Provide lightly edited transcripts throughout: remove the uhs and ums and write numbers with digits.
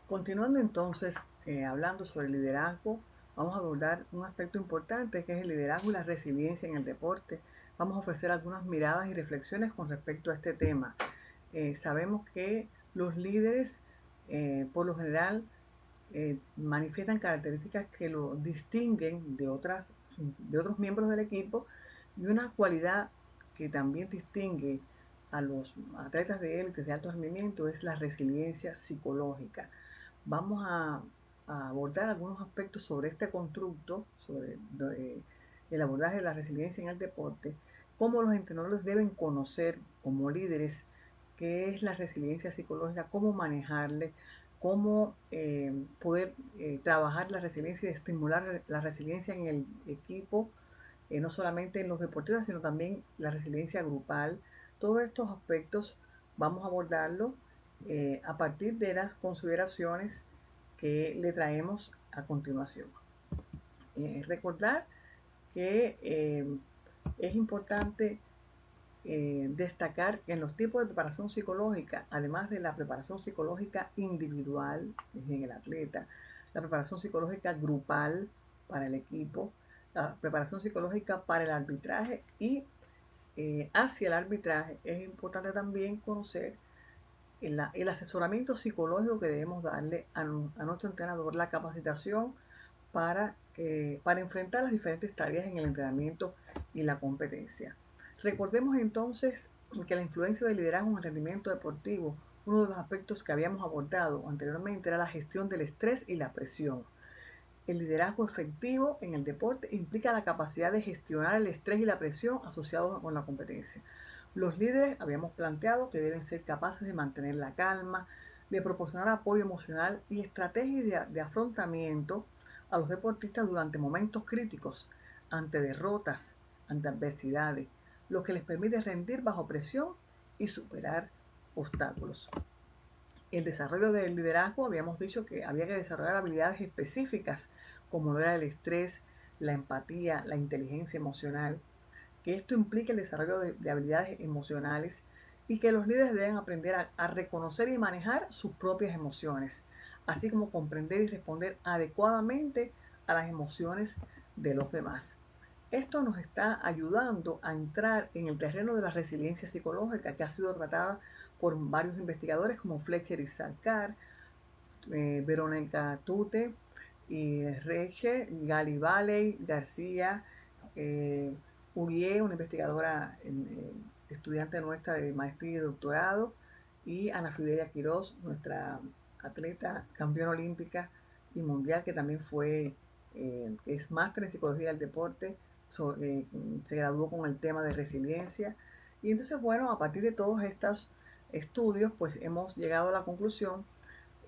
Continuando entonces, hablando sobre el liderazgo, vamos a abordar un aspecto importante que es el liderazgo y la resiliencia en el deporte. Vamos a ofrecer algunas miradas y reflexiones con respecto a este tema. Sabemos que los líderes, por lo general, manifiestan características que lo distinguen de otros miembros del equipo, y una cualidad que también distingue a los atletas de élite de alto rendimiento es la resiliencia psicológica. Vamos a abordar algunos aspectos sobre este constructo, sobre el abordaje de la resiliencia en el deporte, cómo los entrenadores deben conocer como líderes qué es la resiliencia psicológica, cómo manejarle, cómo poder trabajar la resiliencia y estimular la resiliencia en el equipo, no solamente en los deportistas, sino también la resiliencia grupal. Todos estos aspectos vamos a abordarlo a partir de las consideraciones que le traemos a continuación. Recordar que es importante destacar que en los tipos de preparación psicológica, además de la preparación psicológica individual en el atleta, la preparación psicológica grupal para el equipo, la preparación psicológica para el arbitraje y hacia el arbitraje, es importante también conocer el asesoramiento psicológico que debemos darle a nuestro entrenador, la capacitación para enfrentar las diferentes tareas en el entrenamiento y la competencia. Recordemos entonces que la influencia del liderazgo en el rendimiento deportivo, uno de los aspectos que habíamos abordado anteriormente era la gestión del estrés y la presión. El liderazgo efectivo en el deporte implica la capacidad de gestionar el estrés y la presión asociados con la competencia. Los líderes habíamos planteado que deben ser capaces de mantener la calma, de proporcionar apoyo emocional y estrategias de afrontamiento a los deportistas durante momentos críticos, ante derrotas, ante adversidades, lo que les permite rendir bajo presión y superar obstáculos. El desarrollo del liderazgo, habíamos dicho que había que desarrollar habilidades específicas, como lo era el estrés, la empatía, la inteligencia emocional, que esto implica el desarrollo de habilidades emocionales y que los líderes deben aprender a reconocer y manejar sus propias emociones, así como comprender y responder adecuadamente a las emociones de los demás. Esto nos está ayudando a entrar en el terreno de la resiliencia psicológica que ha sido tratada por varios investigadores como Fletcher y Sarkar, Verónica Tute y Reche, Gali Valley, García, eh, Urié, una investigadora estudiante nuestra de maestría y doctorado, y Ana Fidelia Quiroz, nuestra atleta campeona olímpica y mundial, que también es máster en psicología del deporte, se graduó con el tema de resiliencia. Y entonces, bueno, a partir de todos estos estudios, pues hemos llegado a la conclusión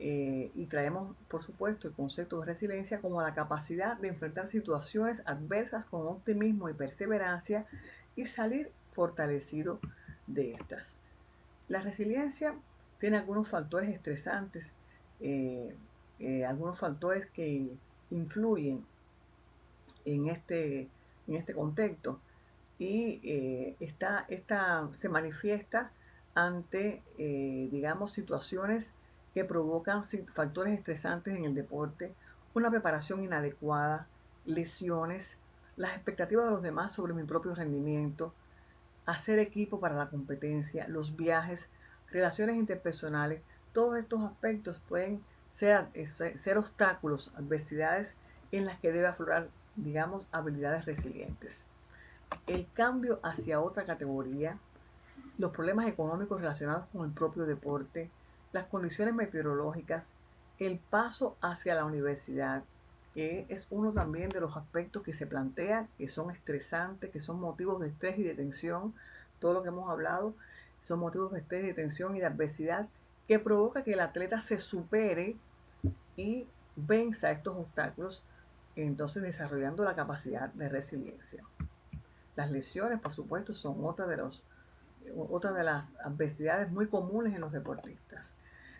y traemos, por supuesto, el concepto de resiliencia como la capacidad de enfrentar situaciones adversas con optimismo y perseverancia y salir fortalecido de estas. La resiliencia tiene algunos factores estresantes, eh, algunos factores que influyen en este contexto, y esta se manifiesta ante, digamos, situaciones que provocan factores estresantes en el deporte, una preparación inadecuada, lesiones, las expectativas de los demás sobre mi propio rendimiento, hacer equipo para la competencia, los viajes, relaciones interpersonales. Todos estos aspectos pueden ser obstáculos, adversidades en las que debe aflorar, digamos, habilidades resilientes. El cambio hacia otra categoría, los problemas económicos relacionados con el propio deporte, las condiciones meteorológicas, el paso hacia la universidad, que es uno también de los aspectos que se plantea, que son estresantes, que son motivos de estrés y de tensión. Todo lo que hemos hablado son motivos de estrés, de tensión y de adversidad que provoca que el atleta se supere y venza estos obstáculos, entonces desarrollando la capacidad de resiliencia. Las lesiones, por supuesto, son otra de las adversidades muy comunes en los deportistas.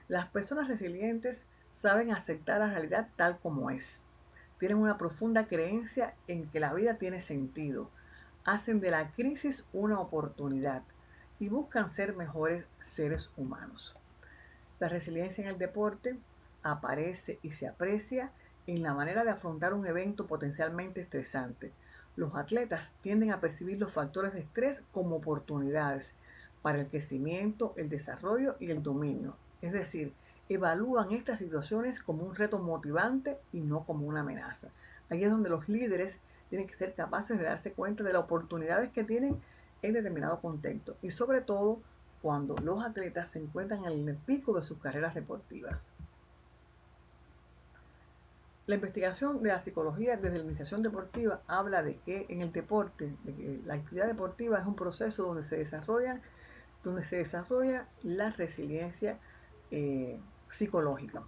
Las personas resilientes saben aceptar la realidad tal como es. Tienen una profunda creencia en que la vida tiene sentido. Hacen de la crisis una oportunidad y buscan ser mejores seres humanos. La resiliencia en el deporte aparece y se aprecia en la manera de afrontar un evento potencialmente estresante. Los atletas tienden a percibir los factores de estrés como oportunidades para el crecimiento, el desarrollo y el dominio. Es decir, evalúan estas situaciones como un reto motivante y no como una amenaza. Ahí es donde los líderes tienen que ser capaces de darse cuenta de las oportunidades que tienen en determinado contexto y sobre todo cuando los atletas se encuentran en el pico de sus carreras deportivas. La investigación de la psicología desde la iniciación deportiva habla de que en el deporte, de que la actividad deportiva es un proceso donde se desarrolla la resiliencia psicológica.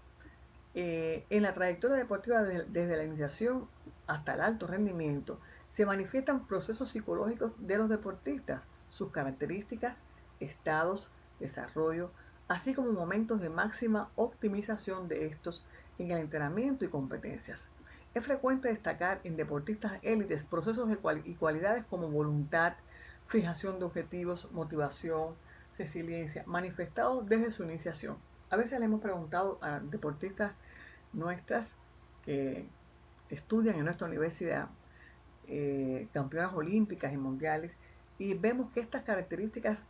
En la trayectoria deportiva desde la iniciación hasta el alto rendimiento se manifiestan procesos psicológicos de los deportistas, sus características, estados, desarrollo, así como momentos de máxima optimización de estos en el entrenamiento y competencias. Es frecuente destacar en deportistas élites procesos y cualidades como voluntad, fijación de objetivos, motivación, resiliencia, manifestados desde su iniciación. A veces le hemos preguntado a deportistas nuestras que estudian en nuestra universidad, campeonas olímpicas y mundiales, y vemos que estas características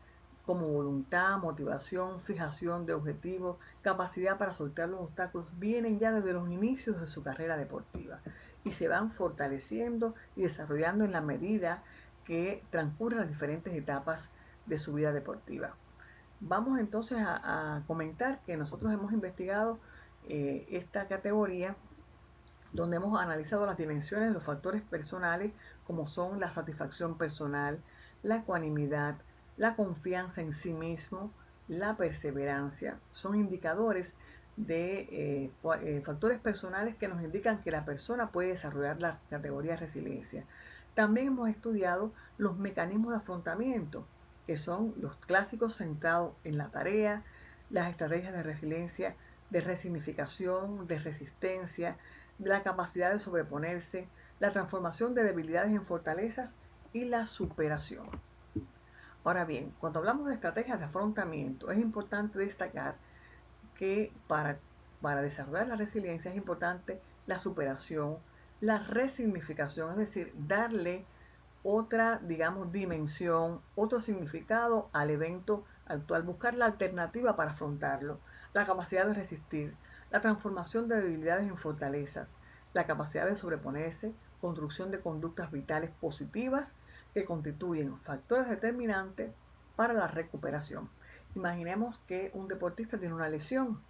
como voluntad, motivación, fijación de objetivos, capacidad para soltar los obstáculos, vienen ya desde los inicios de su carrera deportiva y se van fortaleciendo y desarrollando en la medida que transcurren las diferentes etapas de su vida deportiva. Vamos entonces a comentar que nosotros hemos investigado esta categoría donde hemos analizado las dimensiones de los factores personales como son la satisfacción personal, la ecuanimidad, la confianza en sí mismo, la perseverancia. Son indicadores de factores personales que nos indican que la persona puede desarrollar la categoría de resiliencia. También hemos estudiado los mecanismos de afrontamiento, que son los clásicos centrados en la tarea, las estrategias de resiliencia, de resignificación, de resistencia, la capacidad de sobreponerse, la transformación de debilidades en fortalezas y la superación. Ahora bien, cuando hablamos de estrategias de afrontamiento, es importante destacar que para desarrollar la resiliencia es importante la superación, la resignificación, es decir, darle otra, digamos, dimensión, otro significado al evento actual, buscar la alternativa para afrontarlo, la capacidad de resistir, la transformación de debilidades en fortalezas, la capacidad de sobreponerse, construcción de conductas vitales positivas que constituyen factores determinantes para la recuperación. Imaginemos que un deportista tiene una lesión.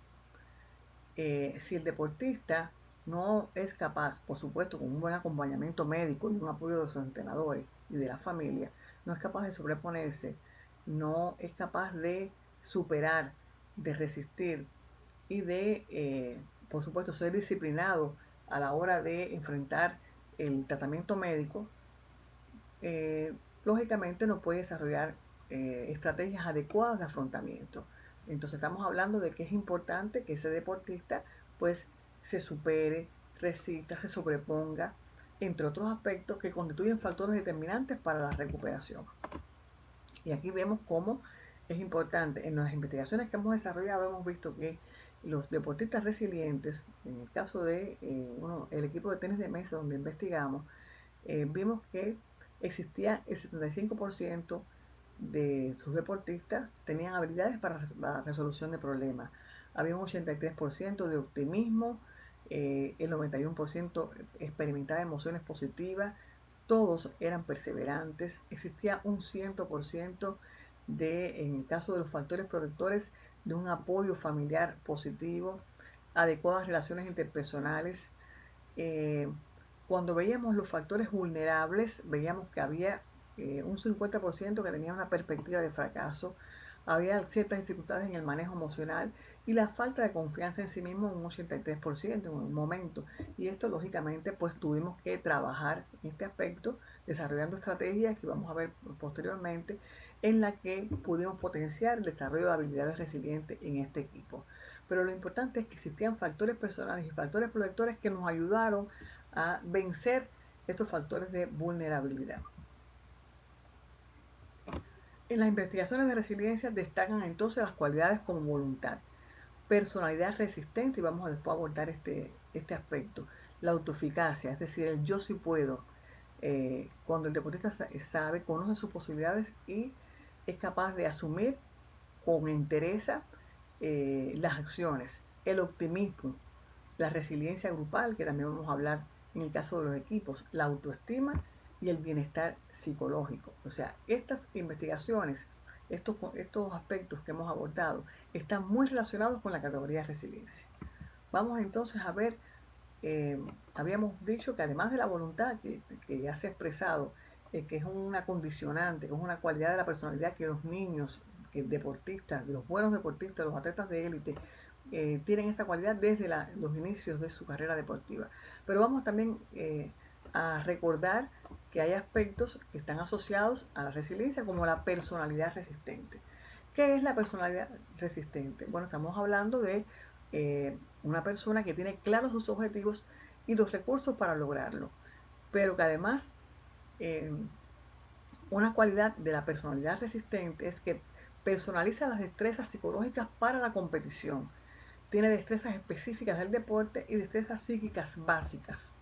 Si el deportista no es capaz, por supuesto, con un buen acompañamiento médico y un apoyo de sus entrenadores y de la familia, no es capaz de sobreponerse, no es capaz de superar, de resistir y de, por supuesto, ser disciplinado a la hora de enfrentar el tratamiento médico, eh, lógicamente no puede desarrollar estrategias adecuadas de afrontamiento. Entonces estamos hablando de que es importante que ese deportista pues se supere, resista, se sobreponga, entre otros aspectos que constituyen factores determinantes para la recuperación. Y aquí vemos cómo es importante. En las investigaciones que hemos desarrollado hemos visto que los deportistas resilientes, en el caso de el equipo de tenis de mesa donde investigamos, vimos que existía el 75% de sus deportistas tenían habilidades para la resolución de problemas. Había un 83% de optimismo, el 91% experimentaba emociones positivas, todos eran perseverantes, existía un 100% de, en el caso de los factores protectores, de un apoyo familiar positivo, adecuadas relaciones interpersonales. eh, Cuando veíamos los factores vulnerables, veíamos que había un 50% que tenía una perspectiva de fracaso, había ciertas dificultades en el manejo emocional y la falta de confianza en sí mismo un 83% en un momento. Y esto lógicamente pues tuvimos que trabajar en este aspecto, desarrollando estrategias que vamos a ver posteriormente, en la que pudimos potenciar el desarrollo de habilidades resilientes en este equipo. Pero lo importante es que existían factores personales y factores protectores que nos ayudaron a vencer estos factores de vulnerabilidad. En las investigaciones de resiliencia destacan entonces las cualidades como voluntad. personalidad resistente, y vamos a después abordar este aspecto. La autoeficacia, es decir, el yo sí puedo. Cuando el deportista sabe, conoce sus posibilidades y es capaz de asumir con entereza las acciones. El optimismo, la resiliencia grupal, que también vamos a hablar en el caso de los equipos, la autoestima y el bienestar psicológico. O sea, estas investigaciones, estos aspectos que hemos abordado, están muy relacionados con la categoría de resiliencia. Vamos entonces a ver, habíamos dicho que además de la voluntad que ya se ha expresado, que es una condicionante, que es una cualidad de la personalidad que los niños, que deportistas, los buenos deportistas, los atletas de élite, tienen esta cualidad desde los inicios de su carrera deportiva. Pero vamos también a recordar que hay aspectos que están asociados a la resiliencia, como la personalidad resistente. ¿Qué es la personalidad resistente? Bueno, estamos hablando de una persona que tiene claros sus objetivos y los recursos para lograrlo, pero que además eh, una cualidad de la personalidad resistente es que personaliza las destrezas psicológicas para la competición. Tiene destrezas específicas del deporte y destrezas psíquicas básicas.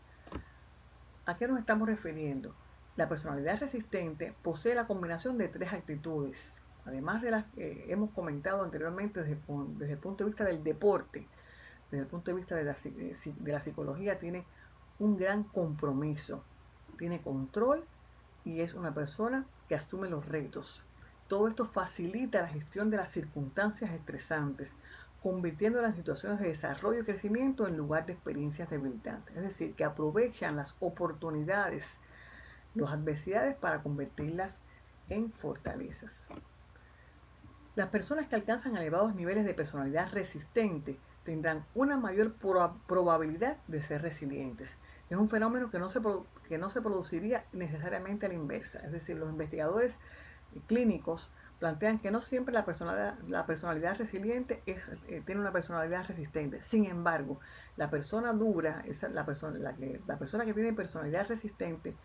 ¿A qué nos estamos refiriendo? La personalidad resistente posee la combinación de tres actitudes, además de las que hemos comentado anteriormente desde el punto de vista del deporte. Desde el punto de vista de la psicología, tiene un gran compromiso, tiene control y es una persona que asume los retos. Todo esto facilita la gestión de las circunstancias estresantes, convirtiendo las situaciones de desarrollo y crecimiento en lugar de experiencias debilitantes. Es decir, que aprovechan las oportunidades, las adversidades para convertirlas en fortalezas. Las personas que alcanzan elevados niveles de personalidad resistente tendrán una mayor probabilidad de ser resilientes. Es un fenómeno que no se produciría necesariamente a la inversa. Es decir, los investigadores clínicos plantean que no siempre la personalidad resiliente tiene una personalidad resistente. Sin embargo, la persona dura, la persona que tiene personalidad resistente,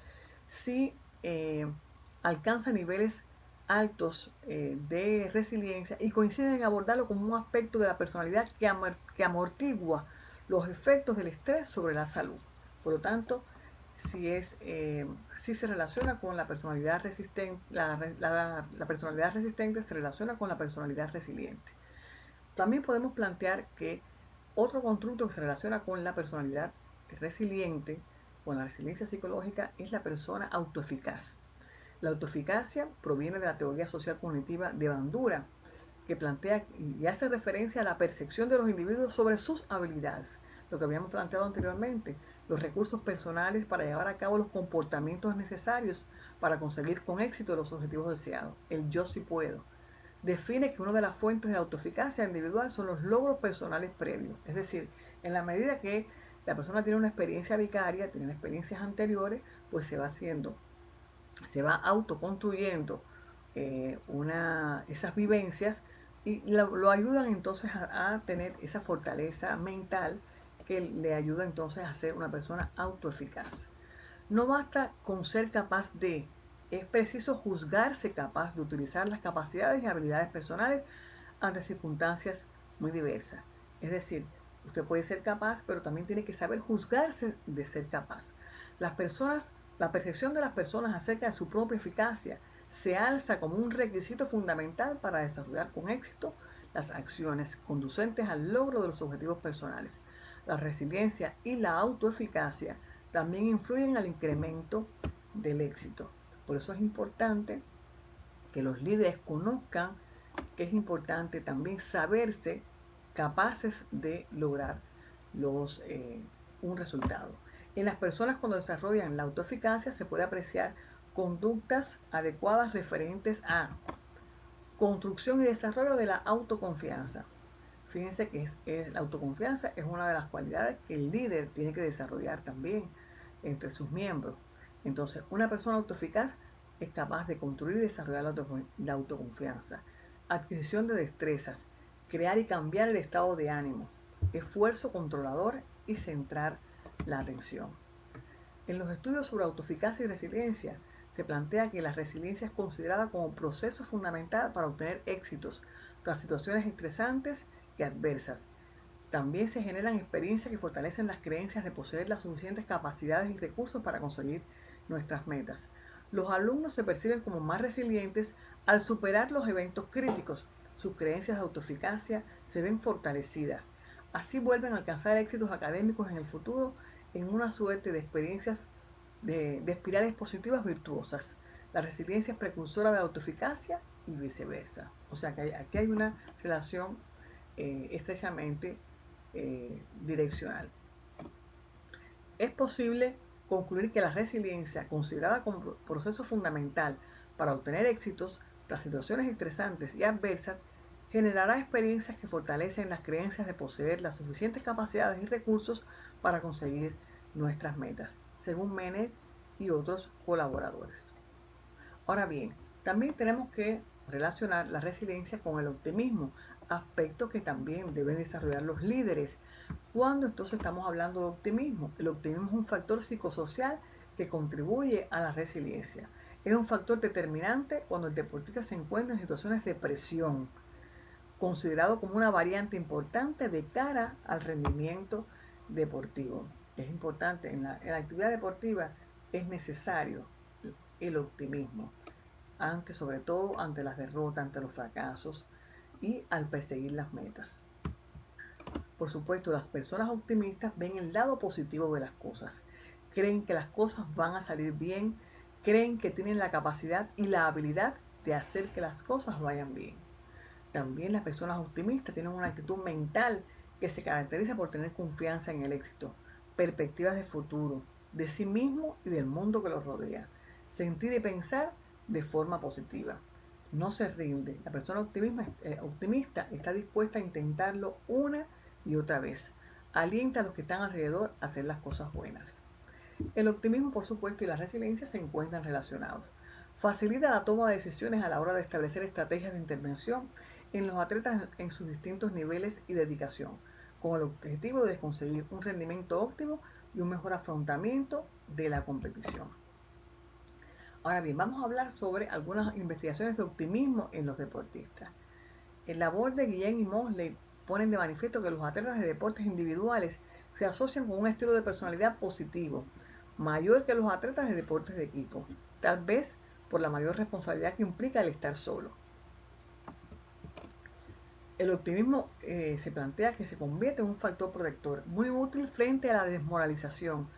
sí alcanza niveles altos de resiliencia y coinciden en abordarlo como un aspecto de la personalidad que amortigua los efectos del estrés sobre la salud. Por lo tanto, si se relaciona con la personalidad resistente, la personalidad resistente se relaciona con la personalidad resiliente. También podemos plantear que otro constructo que se relaciona con la personalidad resiliente, con la resiliencia psicológica, es la persona autoeficaz. La autoeficacia proviene de la teoría social cognitiva de Bandura, que plantea y hace referencia a la percepción de los individuos sobre sus habilidades, lo que habíamos planteado anteriormente, los recursos personales para llevar a cabo los comportamientos necesarios para conseguir con éxito los objetivos deseados, el yo sí puedo. Define que una de las fuentes de autoeficacia individual son los logros personales previos, es decir, en la medida que la persona tiene una experiencia vicaria, tiene experiencias anteriores, pues se va autoconstruyendo esas vivencias y lo ayudan entonces a tener esa fortaleza mental que le ayuda entonces a ser una persona autoeficaz. No basta con ser capaz de, es preciso juzgarse capaz de utilizar las capacidades y habilidades personales ante circunstancias muy diversas. Es decir, usted puede ser capaz, pero también tiene que saber juzgarse de ser capaz. La percepción de las personas acerca de su propia eficacia se alza como un requisito fundamental para desarrollar con éxito las acciones conducentes al logro de los objetivos personales. La resiliencia y la autoeficacia también influyen al incremento del éxito. Por eso es importante que los líderes conozcan que es importante también saberse capaces de lograr un resultado. En las personas cuando desarrollan la autoeficacia se puede apreciar conductas adecuadas referentes a construcción y desarrollo de la autoconfianza. Fíjense que la autoconfianza es una de las cualidades que el líder tiene que desarrollar también entre sus miembros. Entonces, una persona autoeficaz es capaz de construir y desarrollar la autoconfianza. Adquisición de destrezas, crear y cambiar el estado de ánimo, esfuerzo controlador y centrar la atención. En los estudios sobre autoeficacia y resiliencia se plantea que la resiliencia es considerada como proceso fundamental para obtener éxitos tras situaciones estresantes y adversas. También se generan experiencias que fortalecen las creencias de poseer las suficientes capacidades y recursos para conseguir nuestras metas. Los alumnos se perciben como más resilientes al superar los eventos críticos. Sus creencias de autoeficacia se ven fortalecidas. Así vuelven a alcanzar éxitos académicos en el futuro en una suerte de experiencias de espirales positivas virtuosas. La resiliencia es precursora de la autoeficacia y viceversa. O sea que aquí hay una relación estrechamente direccional. Es posible concluir que la resiliencia, considerada como proceso fundamental para obtener éxitos tras situaciones estresantes y adversas, generará experiencias que fortalecen las creencias de poseer las suficientes capacidades y recursos para conseguir nuestras metas, según Menet y otros colaboradores. Ahora bien, también tenemos que relacionar la resiliencia con el optimismo, aspecto que también deben desarrollar los líderes. Cuando entonces estamos hablando de optimismo, el optimismo es un factor psicosocial que contribuye a la resiliencia. Es un factor determinante cuando el deportista se encuentra en situaciones de presión, considerado como una variante importante de cara al rendimiento deportivo. Es importante, en la actividad deportiva es necesario el optimismo, sobre todo ante las derrotas, ante los fracasos y al perseguir las metas. Por supuesto, las personas optimistas ven el lado positivo de las cosas, creen que las cosas van a salir bien, creen que tienen la capacidad y la habilidad de hacer que las cosas vayan bien. También las personas optimistas tienen una actitud mental que se caracteriza por tener confianza en el éxito, perspectivas de futuro, de sí mismo y del mundo que los rodea, sentir y pensar de forma positiva. No se rinde. La persona optimista está dispuesta a intentarlo una y otra vez. Alienta a los que están alrededor a hacer las cosas buenas. El optimismo, por supuesto, y la resiliencia se encuentran relacionados. Facilita la toma de decisiones a la hora de establecer estrategias de intervención en los atletas en sus distintos niveles y dedicación, con el objetivo de conseguir un rendimiento óptimo y un mejor afrontamiento de la competición. Ahora bien, vamos a hablar sobre algunas investigaciones de optimismo en los deportistas. El labor de Guillén y Mosley ponen de manifiesto que los atletas de deportes individuales se asocian con un estilo de personalidad positivo, mayor que los atletas de deportes de equipo, tal vez por la mayor responsabilidad que implica el estar solo. El optimismo se plantea que se convierte en un factor protector muy útil frente a la desmoralización,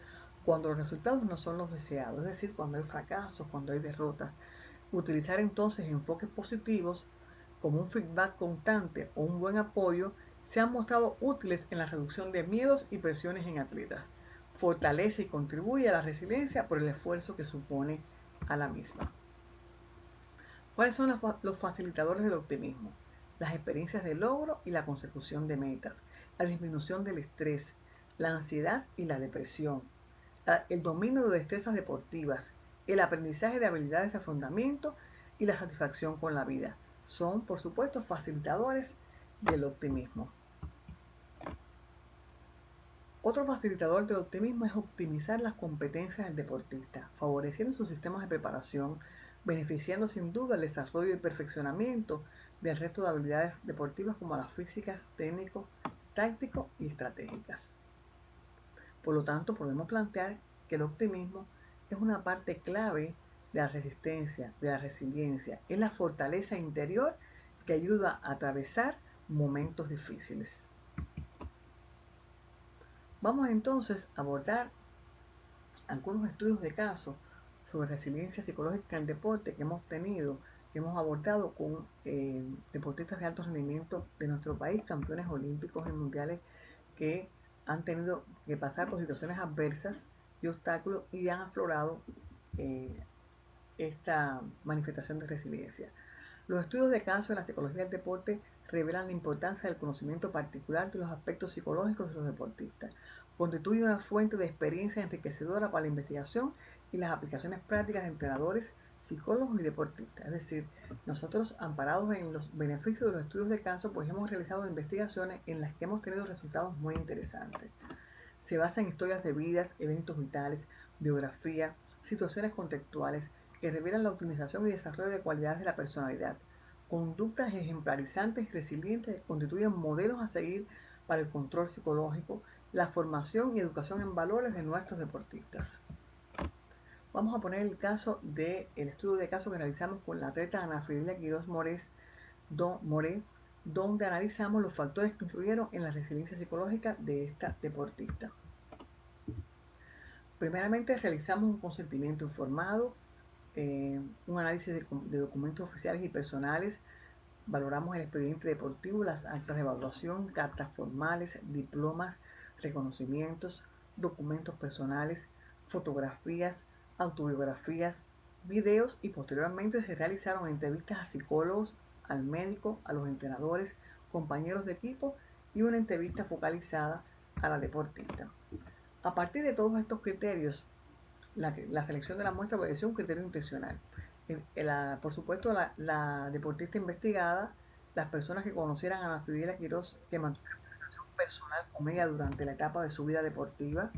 cuando los resultados no son los deseados, es decir, cuando hay fracasos, cuando hay derrotas. Utilizar entonces enfoques positivos como un feedback constante o un buen apoyo se han mostrado útiles en la reducción de miedos y presiones en atletas. Fortalece y contribuye a la resiliencia por el esfuerzo que supone a la misma. ¿Cuáles son los facilitadores del optimismo? Las experiencias de logro y la consecución de metas, la disminución del estrés, la ansiedad y la depresión, el dominio de destrezas deportivas, el aprendizaje de habilidades de afrontamiento y la satisfacción con la vida. Son, por supuesto, facilitadores del optimismo. Otro facilitador del optimismo es optimizar las competencias del deportista, favoreciendo sus sistemas de preparación, beneficiando sin duda el desarrollo y perfeccionamiento del resto de habilidades deportivas como las físicas, técnico, táctico y estratégicas. Por lo tanto, podemos plantear que el optimismo es una parte clave de la resistencia, de la resiliencia, es la fortaleza interior que ayuda a atravesar momentos difíciles. Vamos entonces a abordar algunos estudios de caso sobre resiliencia psicológica en el deporte que hemos tenido, que hemos abordado con deportistas de alto rendimiento de nuestro país, campeones olímpicos y mundiales que han tenido que pasar por situaciones adversas y obstáculos y han aflorado esta manifestación de resiliencia. Los estudios de caso en la psicología del deporte revelan la importancia del conocimiento particular de los aspectos psicológicos de los deportistas. Constituye una fuente de experiencia enriquecedora para la investigación y las aplicaciones prácticas de entrenadores, psicólogos y deportistas. Es decir, nosotros, amparados en los beneficios de los estudios de caso, pues hemos realizado investigaciones en las que hemos tenido resultados muy interesantes. Se basa en historias de vidas, eventos vitales, biografía, situaciones contextuales que revelan la optimización y desarrollo de cualidades de la personalidad, conductas ejemplarizantes y resilientes que constituyen modelos a seguir para el control psicológico, la formación y educación en valores de nuestros deportistas. Vamos a poner el caso del estudio de caso que realizamos con la atleta Ana Fridelia Quiroz Moré, donde analizamos los factores que influyeron en la resiliencia psicológica de esta deportista. Primeramente realizamos un consentimiento informado, un análisis de documentos oficiales y personales, valoramos el expediente deportivo, las actas de evaluación, cartas formales, diplomas, reconocimientos, documentos personales, fotografías, autobiografías, videos y posteriormente se realizaron entrevistas a psicólogos, al médico, a los entrenadores, compañeros de equipo y una entrevista focalizada a la deportista. A partir de todos estos criterios, la selección de la muestra obedeció un criterio intencional. Por supuesto, la deportista investigada, las personas que conocieran a Ana Fridelia Quiroz, que mantuvieron una relación personal con ella durante la etapa de su vida deportiva,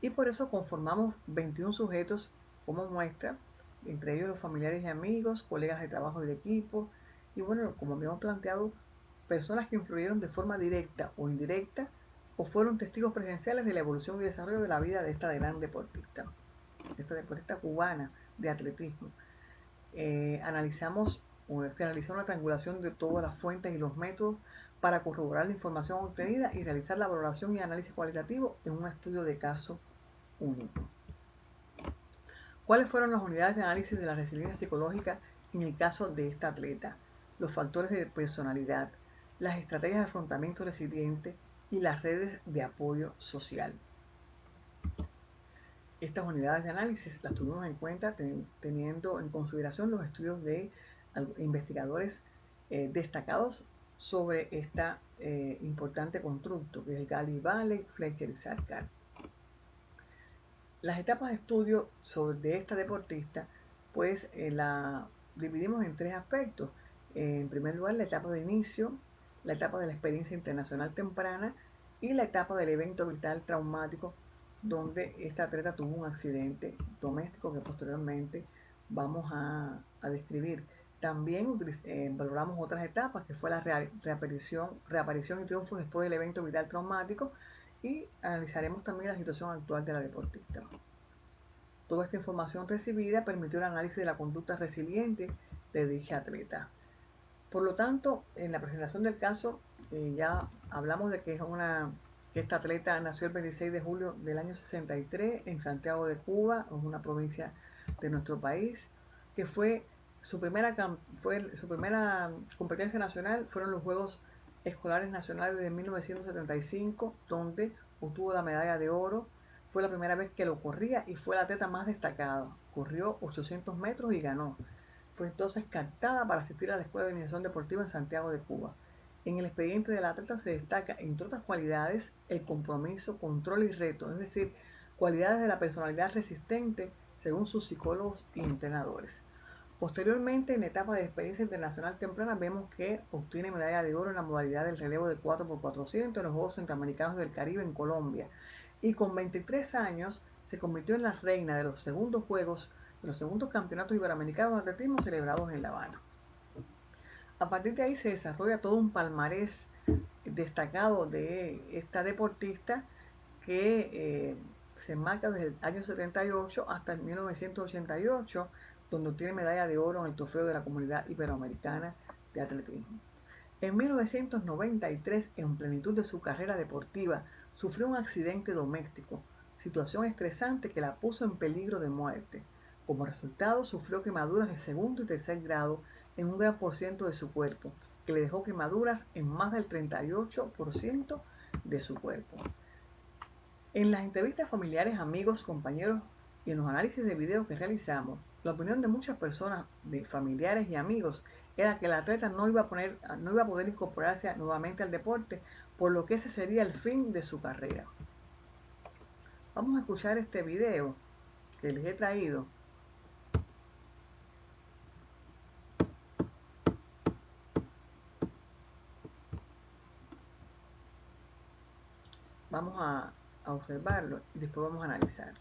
y por eso conformamos 21 sujetos como muestra, entre ellos los familiares y amigos, colegas de trabajo y de equipo, y bueno, como habíamos planteado, personas que influyeron de forma directa o indirecta o fueron testigos presenciales de la evolución y desarrollo de la vida de esta gran deportista, cubana de atletismo. Analizamos o realizar una triangulación de todas las fuentes y los métodos para corroborar la información obtenida y realizar la valoración y análisis cualitativo en un estudio de caso único. ¿Cuáles fueron las unidades de análisis de la resiliencia psicológica en el caso de esta atleta? Los factores de personalidad, las estrategias de afrontamiento resiliente y las redes de apoyo social. Estas unidades de análisis las tuvimos en cuenta teniendo en consideración los estudios de investigadores destacados sobre este importante constructo, que es el Gali Valley, Fletcher y Sarkar. Las etapas de estudio de esta deportista, pues la dividimos en tres aspectos. En primer lugar, la etapa de inicio, la etapa de la experiencia internacional temprana y la etapa del evento vital traumático, donde esta atleta tuvo un accidente doméstico que posteriormente vamos a describir. También valoramos otras etapas, que fue la reaparición y triunfo después del evento vital traumático, y analizaremos también la situación actual de la deportista. Toda esta información recibida permitió el análisis de la conducta resiliente de dicha atleta. Por lo tanto, en la presentación del caso ya hablamos de que esta atleta nació el 26 de julio del año 63 en Santiago de Cuba, en una provincia de nuestro país, que fue su primera competencia nacional, fueron los Juegos Escolares Nacionales de 1975, donde obtuvo la medalla de oro. Fue la primera vez que lo corría y fue la atleta más destacada. Corrió 800 metros y ganó. Fue entonces captada para asistir a la Escuela de Iniciación Deportiva en Santiago de Cuba. En el expediente de la atleta se destaca, entre otras cualidades, el compromiso, control y reto, es decir, cualidades de la personalidad resistente según sus psicólogos y entrenadores. Posteriormente, en la etapa de experiencia internacional temprana, vemos que obtiene medalla de oro en la modalidad del relevo de 4x400 en los Juegos Centroamericanos del Caribe en Colombia. Y con 23 años se convirtió en la reina de los segundos campeonatos iberoamericanos de atletismo celebrados en La Habana. A partir de ahí se desarrolla todo un palmarés destacado de esta deportista que se enmarca desde el año 78 hasta el 1988, donde obtiene medalla de oro en el trofeo de la Comunidad Iberoamericana de Atletismo. En 1993, en plenitud de su carrera deportiva, sufrió un accidente doméstico, situación estresante que la puso en peligro de muerte. Como resultado, sufrió quemaduras de segundo y tercer grado en un gran por ciento de su cuerpo, que le dejó quemaduras en más del 38% de su cuerpo. En las entrevistas familiares, amigos, compañeros y en los análisis de video que realizamos, la opinión de muchas personas, de familiares y amigos, era que el atleta no iba a poder incorporarse nuevamente al deporte, por lo que ese sería el fin de su carrera. Vamos a escuchar este video que les he traído. Vamos a observarlo y después vamos a analizarlo.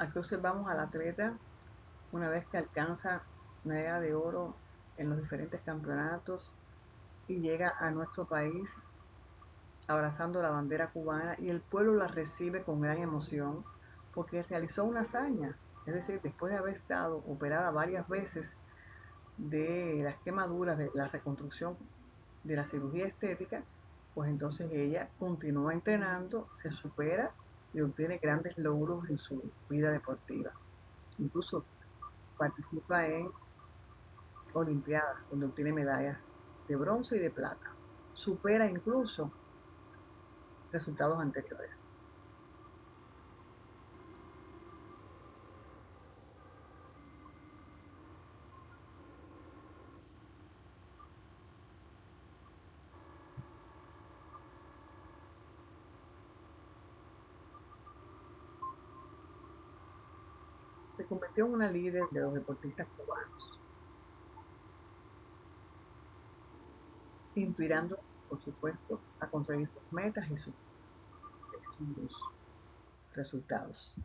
Aquí observamos al atleta una vez que alcanza medalla de oro en los diferentes campeonatos y llega a nuestro país abrazando la bandera cubana y el pueblo la recibe con gran emoción porque realizó una hazaña. Es decir, después de haber estado operada varias veces de las quemaduras, de la reconstrucción de la cirugía estética, pues entonces ella continúa entrenando, se supera y obtiene grandes logros en su vida deportiva. Incluso participa en Olimpiadas, donde obtiene medallas de bronce y de plata. Supera incluso resultados anteriores. Se convirtió en una líder de los deportistas cubanos, inspirando, por supuesto, a conseguir sus metas y sus resultados.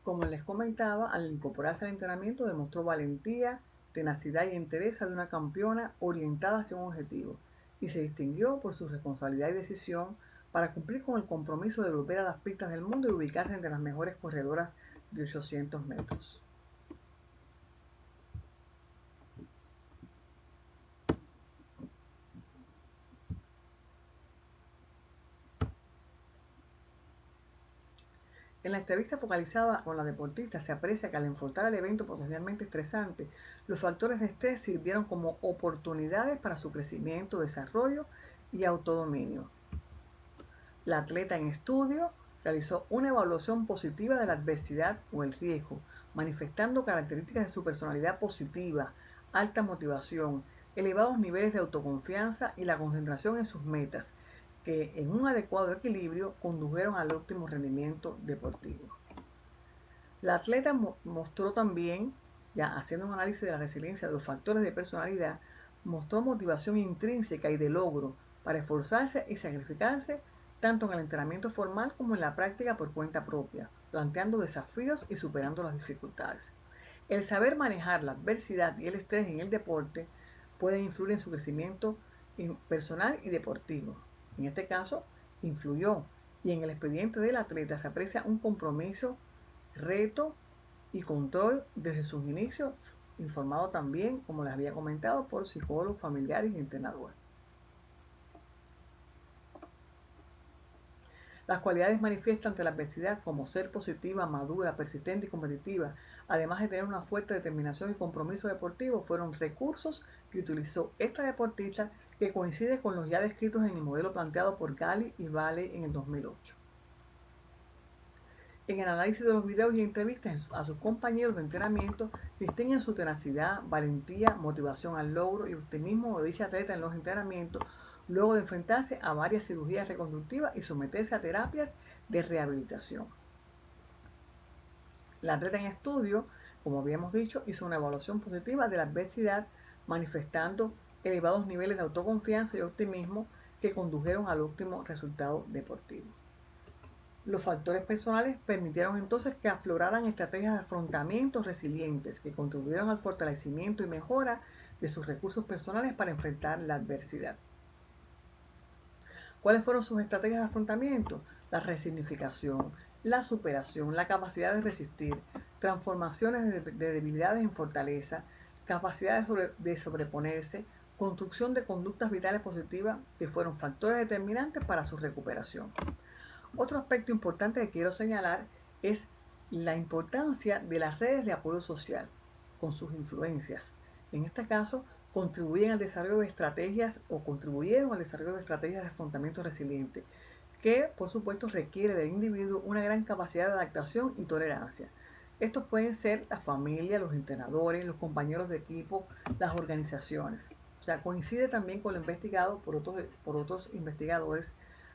Como les comentaba, al incorporarse al entrenamiento demostró valentía, tenacidad y entereza de una campeona orientada hacia un objetivo y se distinguió por su responsabilidad y decisión para cumplir con el compromiso de volver a las pistas del mundo y ubicarse entre las mejores corredoras de 800 metros. En la entrevista focalizada con la deportista se aprecia que al enfrentar el evento potencialmente estresante, los factores de estrés sirvieron como oportunidades para su crecimiento, desarrollo y autodominio. La atleta en estudio realizó una evaluación positiva de la adversidad o el riesgo, manifestando características de su personalidad positiva, alta motivación, elevados niveles de autoconfianza y la concentración en sus metas, que en un adecuado equilibrio condujeron al óptimo rendimiento deportivo. La atleta mostró también, ya haciendo un análisis de la resiliencia de los factores de personalidad, mostró motivación intrínseca y de logro para esforzarse y sacrificarse tanto en el entrenamiento formal como en la práctica por cuenta propia, planteando desafíos y superando las dificultades. El saber manejar la adversidad y el estrés en el deporte puede influir en su crecimiento personal y deportivo. En este caso, influyó y en el expediente del atleta se aprecia un compromiso, reto y control desde sus inicios, informado también, como les había comentado, por psicólogos, familiares y entrenadores. Las cualidades manifiestas ante la adversidad como ser positiva, madura, persistente y competitiva, además de tener una fuerte determinación y compromiso deportivo, fueron recursos que utilizó esta deportista que coincide con los ya descritos en el modelo planteado por Gali y Vale en el 2008. En el análisis de los videos y entrevistas a sus compañeros de entrenamiento, distinguen su tenacidad, valentía, motivación al logro y optimismo de dicha atleta en los entrenamientos, luego de enfrentarse a varias cirugías reconstructivas y someterse a terapias de rehabilitación. La atleta en estudio, como habíamos dicho, hizo una evaluación positiva de la adversidad, manifestando elevados niveles de autoconfianza y optimismo que condujeron al óptimo resultado deportivo. Los factores personales permitieron entonces que afloraran estrategias de afrontamiento resilientes que contribuyeron al fortalecimiento y mejora de sus recursos personales para enfrentar la adversidad. ¿Cuáles fueron sus estrategias de afrontamiento? La resignificación, la superación, la capacidad de resistir, transformaciones de debilidades en fortaleza, capacidad de sobreponerse, construcción de conductas vitales positivas que fueron factores determinantes para su recuperación. Otro aspecto importante que quiero señalar es la importancia de las redes de apoyo social con sus influencias. En este caso, contribuyen al desarrollo de estrategias o contribuyeron al desarrollo de estrategias de afrontamiento resiliente, que por supuesto requiere del individuo una gran capacidad de adaptación y tolerancia. Estos pueden ser la familia, los entrenadores, los compañeros de equipo, las organizaciones. O sea, coincide también con lo investigado por otros investigadores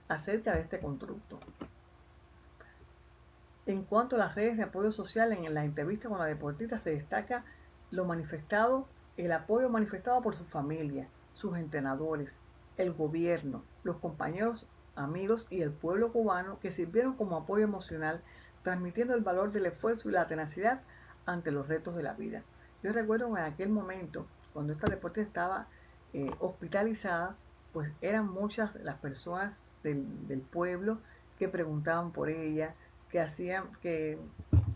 acerca de este constructo. En cuanto a las redes de apoyo social, en la entrevista con la deportista se destaca lo manifestado, el apoyo manifestado por su familia, sus entrenadores, el gobierno, los compañeros amigos y el pueblo cubano que sirvieron como apoyo emocional, transmitiendo el valor del esfuerzo y la tenacidad ante los retos de la vida. Yo recuerdo en aquel momento, cuando esta deportista estaba hospitalizada, pues eran muchas las personas del pueblo que preguntaban por ella, que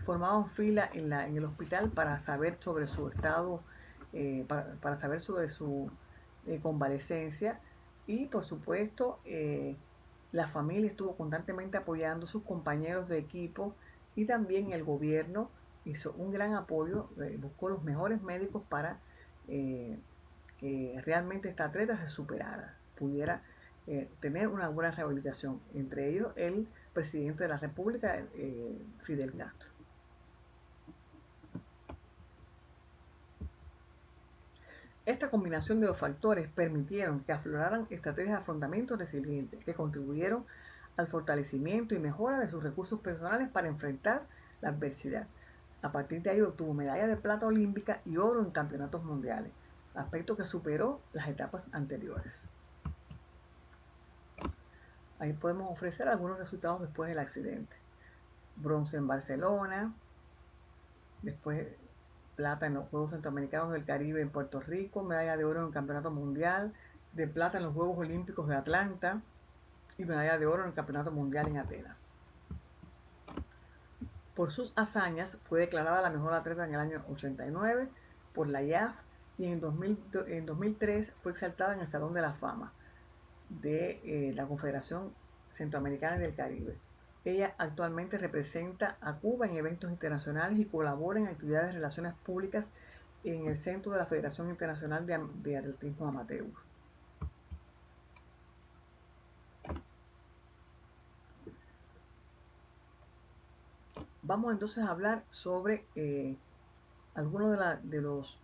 formaban fila en el hospital para saber sobre su estado, para saber sobre su convalecencia. Y por supuesto, la familia estuvo constantemente apoyando, sus compañeros de equipo y también el gobierno hizo un gran apoyo, buscó los mejores médicos para eh, que realmente esta atleta se superara, pudiera tener una buena rehabilitación, entre ellos el presidente de la República, Fidel Castro. Esta combinación de los factores permitieron que afloraran estrategias de afrontamiento resilientes que contribuyeron al fortalecimiento y mejora de sus recursos personales para enfrentar la adversidad. A partir de ahí obtuvo medalla de plata olímpica y oro en campeonatos mundiales, aspecto que superó las etapas anteriores. Ahí podemos ofrecer algunos resultados después del accidente. Bronce en Barcelona, después plata en los Juegos Centroamericanos del Caribe en Puerto Rico, medalla de oro en el Campeonato Mundial, de plata en los Juegos Olímpicos de Atlanta y medalla de oro en el Campeonato Mundial en Atenas. Por sus hazañas fue declarada la mejor atleta en el año 89 por la IAF y en 2003 fue exaltada en el Salón de la Fama de la Confederación Centroamericana y del Caribe. Ella actualmente representa a Cuba en eventos internacionales y colabora en actividades de relaciones públicas en el centro de la Federación Internacional de Atletismo Amateur. Vamos entonces a hablar sobre algunos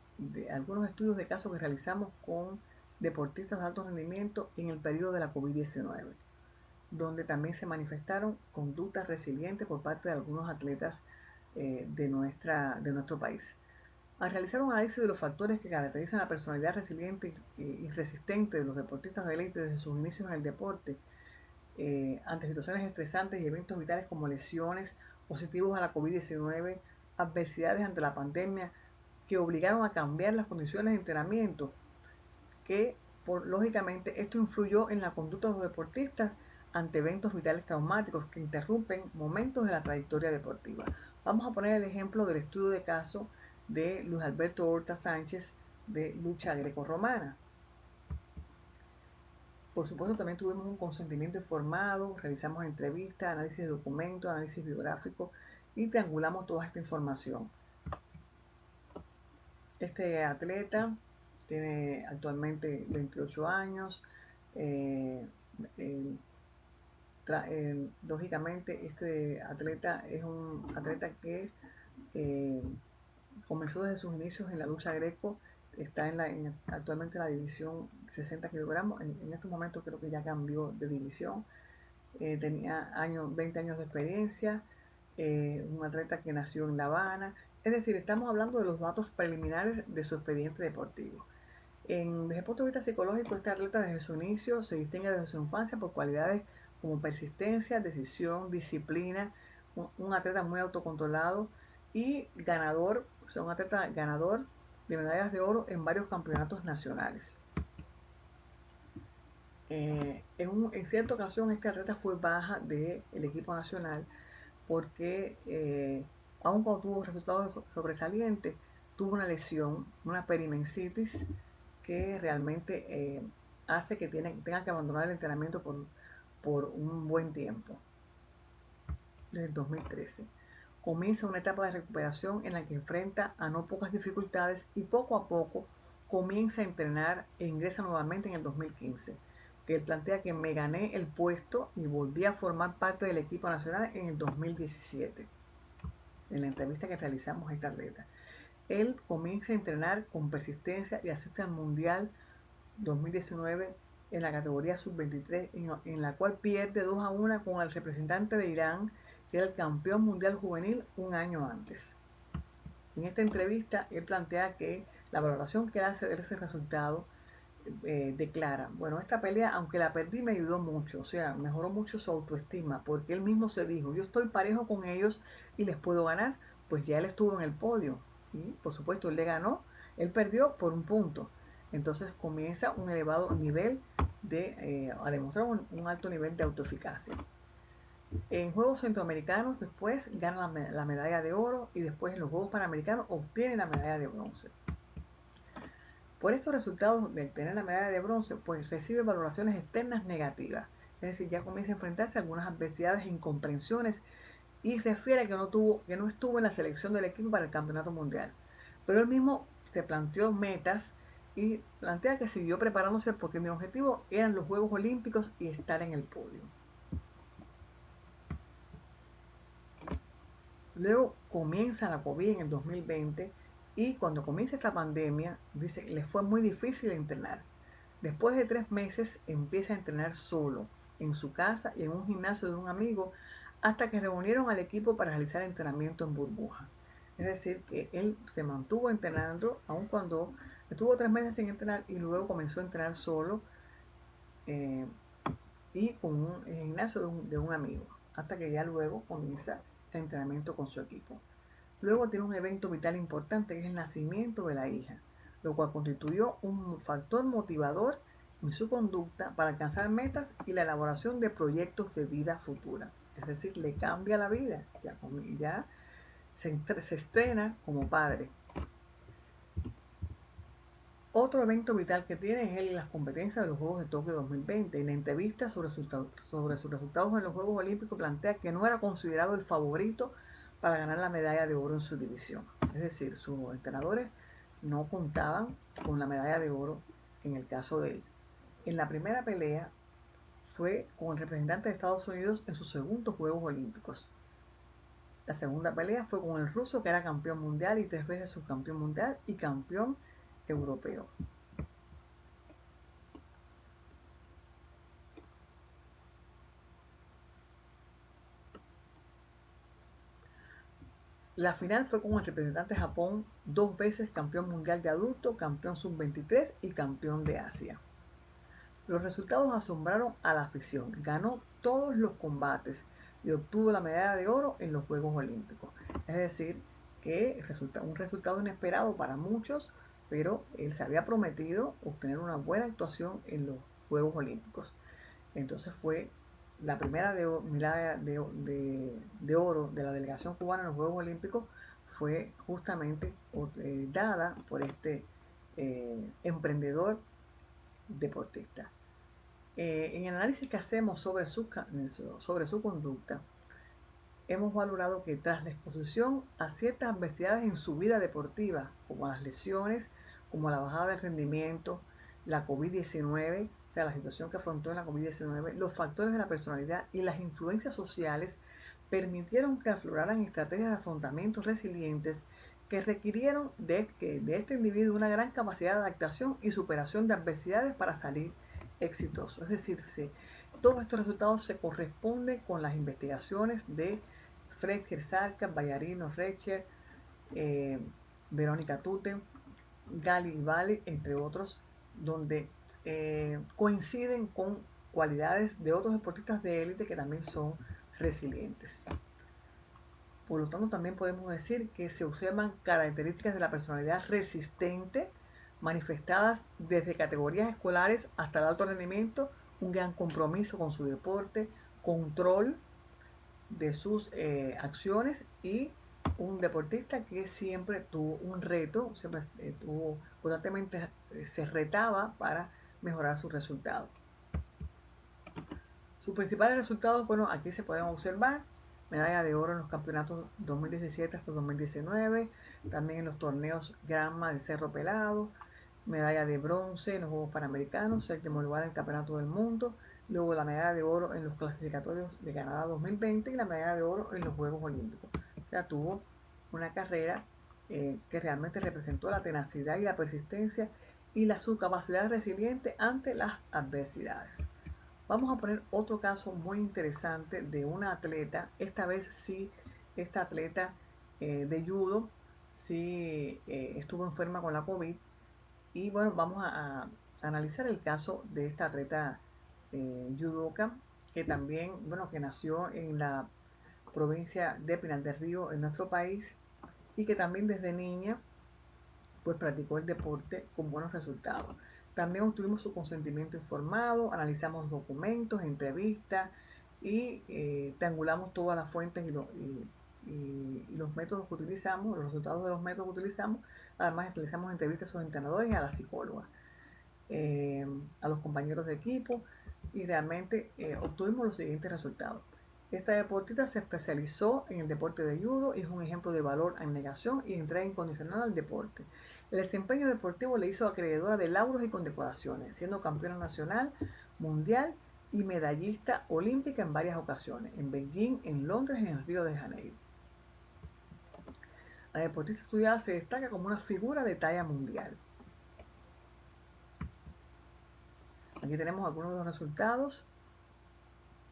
algunos estudios de casos que realizamos con deportistas de alto rendimiento en el periodo de la COVID-19, donde también se manifestaron conductas resilientes por parte de algunos atletas de nuestro país. Al realizar un análisis de los factores que caracterizan la personalidad resiliente y resistente de los deportistas de élite desde sus inicios en el deporte, ante situaciones estresantes y eventos vitales como lesiones, positivos a la COVID-19, adversidades ante la pandemia, que obligaron a cambiar las condiciones de entrenamiento, que lógicamente esto influyó en la conducta de los deportistas ante eventos vitales traumáticos que interrumpen momentos de la trayectoria deportiva. Vamos a poner el ejemplo del estudio de caso de Luis Alberto Horta Sánchez de lucha grecorromana. Por supuesto, también tuvimos un consentimiento informado, realizamos entrevistas, análisis de documentos, análisis biográfico y triangulamos toda esta información. Este atleta tiene actualmente 28 años. Lógicamente, este atleta es un atleta que eh, comenzó desde sus inicios en la lucha greco, está actualmente en la división 60 kilogramos, en estos momentos creo que ya cambió de división, tenía 20 años de experiencia, un atleta que nació en La Habana, es decir, estamos hablando de los datos preliminares de su expediente deportivo. Desde el punto de vista psicológico, este atleta desde su inicio se distingue desde su infancia por cualidades como persistencia, decisión, disciplina, un atleta muy autocontrolado y ganador, o sea, un atleta ganador de medallas de oro en varios campeonatos nacionales. En cierta ocasión este atleta fue baja del equipo nacional porque aun cuando tuvo resultados sobresalientes, tuvo una lesión, una perimencitis que realmente hace que tengan que abandonar el entrenamiento por un buen tiempo, desde el 2013. Comienza una etapa de recuperación en la que enfrenta a no pocas dificultades y poco a poco comienza a entrenar e ingresa nuevamente en el 2015, que él plantea que me gané el puesto y volví a formar parte del equipo nacional en el 2017, en la entrevista que realizamos a esta atleta. Él comienza a entrenar con persistencia y asiste al Mundial 2019 en la categoría sub-23, en la cual pierde 2-1 con el representante de Irán, que era el campeón mundial juvenil un año antes. En esta entrevista, él plantea que la valoración que hace de ese resultado declara, bueno, esta pelea, aunque la perdí, me ayudó mucho, o sea, mejoró mucho su autoestima, porque él mismo se dijo, yo estoy parejo con ellos y les puedo ganar, pues ya él estuvo en el podio, y por supuesto él le ganó, él perdió por un punto, entonces comienza un elevado nivel a demostrar un alto nivel de autoeficacia. En Juegos Centroamericanos después gana la medalla de oro y después en los Juegos Panamericanos obtiene la medalla de bronce. Por estos resultados de tener la medalla de bronce, pues recibe valoraciones externas negativas. Es decir, ya comienza a enfrentarse a algunas adversidades e incomprensiones y refiere que no estuvo en la selección del equipo para el campeonato mundial. Pero él mismo se planteó metas y plantea que siguió preparándose porque mi objetivo eran los Juegos Olímpicos y estar en el podio. Luego comienza la COVID en el 2020 y cuando comienza esta pandemia, dice que le fue muy difícil entrenar. Después de 3 meses empieza a entrenar solo, en su casa y en un gimnasio de un amigo, hasta que reunieron al equipo para realizar entrenamiento en burbuja. Es decir, que él se mantuvo entrenando, aun cuando estuvo 3 meses sin entrenar y luego comenzó a entrenar solo eh, y con un gimnasio de un amigo, hasta que ya luego comienza el entrenamiento con su equipo. Luego tiene un evento vital importante que es el nacimiento de la hija, lo cual constituyó un factor motivador en su conducta para alcanzar metas y la elaboración de proyectos de vida futura. Es decir, le cambia la vida, ya se estrena como padre. Otro evento vital que tiene es las competencias de los Juegos de Tokio 2020. En la entrevista sobre sus resultados en los Juegos Olímpicos plantea que no era considerado el favorito para ganar la medalla de oro en su división. Es decir, sus entrenadores no contaban con la medalla de oro en el caso de él. En la primera pelea fue con el representante de Estados Unidos en sus segundos Juegos Olímpicos. La segunda pelea fue con el ruso que era campeón mundial y 3 veces subcampeón mundial y campeón europeo. La final fue con el representante de Japón, 2 veces campeón mundial de adulto, campeón sub-23 y campeón de Asia. Los resultados asombraron a la afición. Ganó todos los combates y obtuvo la medalla de oro en los Juegos Olímpicos. Es decir, que un resultado inesperado para muchos, pero él se había prometido obtener una buena actuación en los Juegos Olímpicos. Entonces fue la primera medalla de oro de la delegación cubana en los Juegos Olímpicos, fue justamente dada por este emprendedor deportista. En el análisis que hacemos sobre su conducta, hemos valorado que tras la exposición a ciertas adversidades en su vida deportiva, como las lesiones, como la bajada de rendimiento, la COVID-19, o sea, la situación que afrontó en la COVID-19, los factores de la personalidad y las influencias sociales permitieron que afloraran estrategias de afrontamiento resilientes que requirieron de este individuo una gran capacidad de adaptación y superación de adversidades para salir exitoso. Es decir, todos estos resultados se corresponden con las investigaciones de Fred Gersarka, Bayarino Recher, eh, Verónica Tuten, Gali Vale, entre otros, donde coinciden con cualidades de otros deportistas de élite que también son resilientes. Por lo tanto, también podemos decir que se observan características de la personalidad resistente manifestadas desde categorías escolares hasta el alto rendimiento, un gran compromiso con su deporte, control de sus acciones y un deportista que siempre tuvo un reto, siempre constantemente se retaba para mejorar sus resultados. Sus principales resultados, bueno, aquí se pueden observar: medalla de oro en los campeonatos 2017 hasta 2019, también en los torneos Granma de Cerro Pelado, medalla de bronce en los Juegos Panamericanos, séptimo lugar en el Campeonato del Mundo, luego la medalla de oro en los clasificatorios de Canadá 2020 y la medalla de oro en los Juegos Olímpicos. O sea, tuvo una carrera que realmente representó la tenacidad y la persistencia y su capacidad resiliente ante las adversidades. Vamos a poner otro caso muy interesante de una atleta, esta vez sí, esta atleta de judo, sí estuvo enferma con la COVID y bueno, vamos analizar el caso de esta atleta judoka, que también, bueno, que nació en la provincia de Pinar del Río, en nuestro país, y que también desde niña pues practicó el deporte con buenos resultados. También obtuvimos su consentimiento informado, analizamos documentos, entrevistas y triangulamos todas las fuentes y los métodos que utilizamos, los resultados de los métodos que utilizamos. Además, realizamos entrevistas a sus entrenadores y a la psicóloga, a los compañeros de equipo, y realmente obtuvimos los siguientes resultados. Esta deportista se especializó en el deporte de judo y es un ejemplo de valor, abnegación y entrega incondicional al deporte. El desempeño deportivo le hizo acreedora de lauros y condecoraciones, siendo campeona nacional, mundial y medallista olímpica en varias ocasiones, en Beijing, en Londres y en Río de Janeiro. La deportista estudiada se destaca como una figura de talla mundial. Aquí tenemos algunos de los resultados: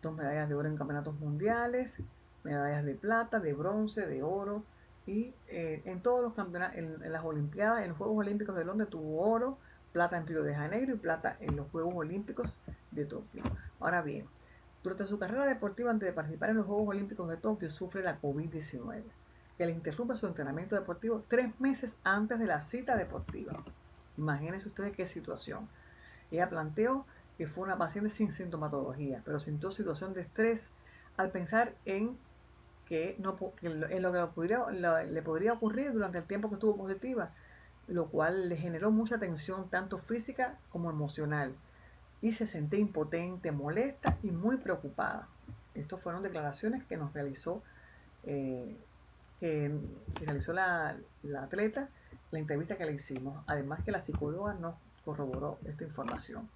2 medallas de oro en campeonatos mundiales, medallas de plata, de bronce, de oro, y en todos los campeonatos, en las Olimpiadas, en los Juegos Olímpicos de Londres tuvo oro, plata en Río de Janeiro y plata en los Juegos Olímpicos de Tokio. Ahora bien, durante su carrera deportiva, antes de participar en los Juegos Olímpicos de Tokio, sufre la COVID-19, que le interrumpe su entrenamiento deportivo 3 meses antes de la cita deportiva. Imagínense ustedes qué situación. Ella planteó que fue una paciente sin sintomatología, pero sintió situación de estrés al pensar en que, no, en lo que le podría ocurrir durante el tiempo que estuvo positiva, lo cual le generó mucha tensión, tanto física como emocional, y se sentía impotente, molesta y muy preocupada. Estas fueron declaraciones que nos realizó, eh, que realizó la atleta, la entrevista que le hicimos, además que la psicóloga nos corroboró esta información.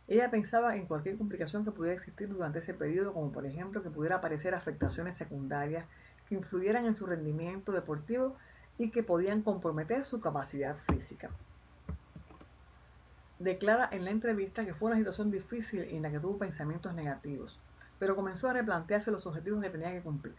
Ella pensaba en cualquier complicación que pudiera existir durante ese periodo, como por ejemplo que pudiera aparecer afectaciones secundarias que influyeran en su rendimiento deportivo y que podían comprometer su capacidad física. Declara en la entrevista que fue una situación difícil en la que tuvo pensamientos negativos, pero comenzó a replantearse los objetivos que tenía que cumplir.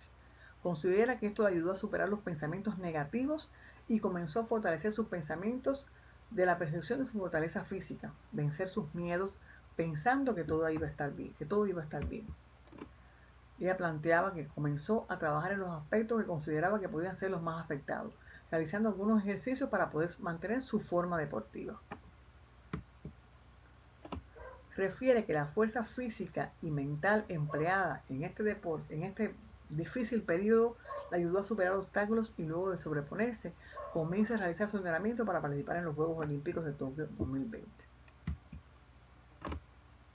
Considera que esto le ayudó a superar los pensamientos negativos y comenzó a fortalecer sus pensamientos de la percepción de su fortaleza física, vencer sus miedos pensando que todo iba a estar bien, que todo iba a estar bien. Ella planteaba que comenzó a trabajar en los aspectos que consideraba que podían ser los más afectados, realizando algunos ejercicios para poder mantener su forma deportiva. Refiere que la fuerza física y mental empleada en este deporte, en este difícil periodo, le ayudó a superar obstáculos y luego de sobreponerse, comienza a realizar su entrenamiento para participar en los Juegos Olímpicos de Tokio 2020.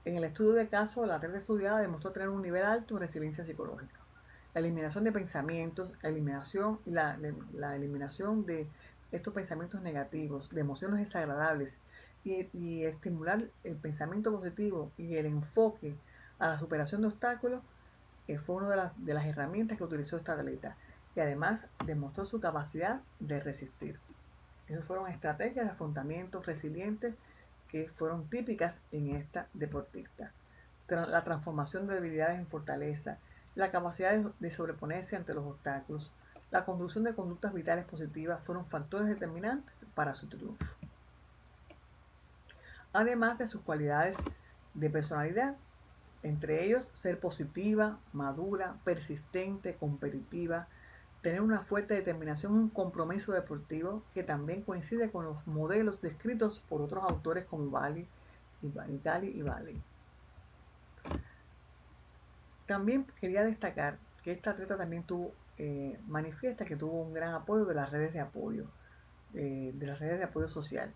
En el estudio de caso, la red estudiada demostró tener un nivel alto de resiliencia psicológica. La eliminación de pensamientos, la eliminación de estos pensamientos negativos, de emociones desagradables, y estimular el pensamiento positivo y el enfoque a la superación de obstáculos, fue una de las herramientas que utilizó esta atleta, y además demostró su capacidad de resistir. Esas fueron estrategias de afrontamiento resilientes que fueron típicas en esta deportista. La transformación de debilidades en fortaleza, la capacidad de sobreponerse ante los obstáculos, la construcción de conductas vitales positivas fueron factores determinantes para su triunfo. Además de sus cualidades de personalidad, entre ellos ser positiva, madura, persistente, competitiva, tener una fuerte determinación, un compromiso deportivo que también coincide con los modelos descritos por otros autores como Gali y Bali. También quería destacar que esta atleta también manifiesta que tuvo un gran apoyo de las redes de apoyo social.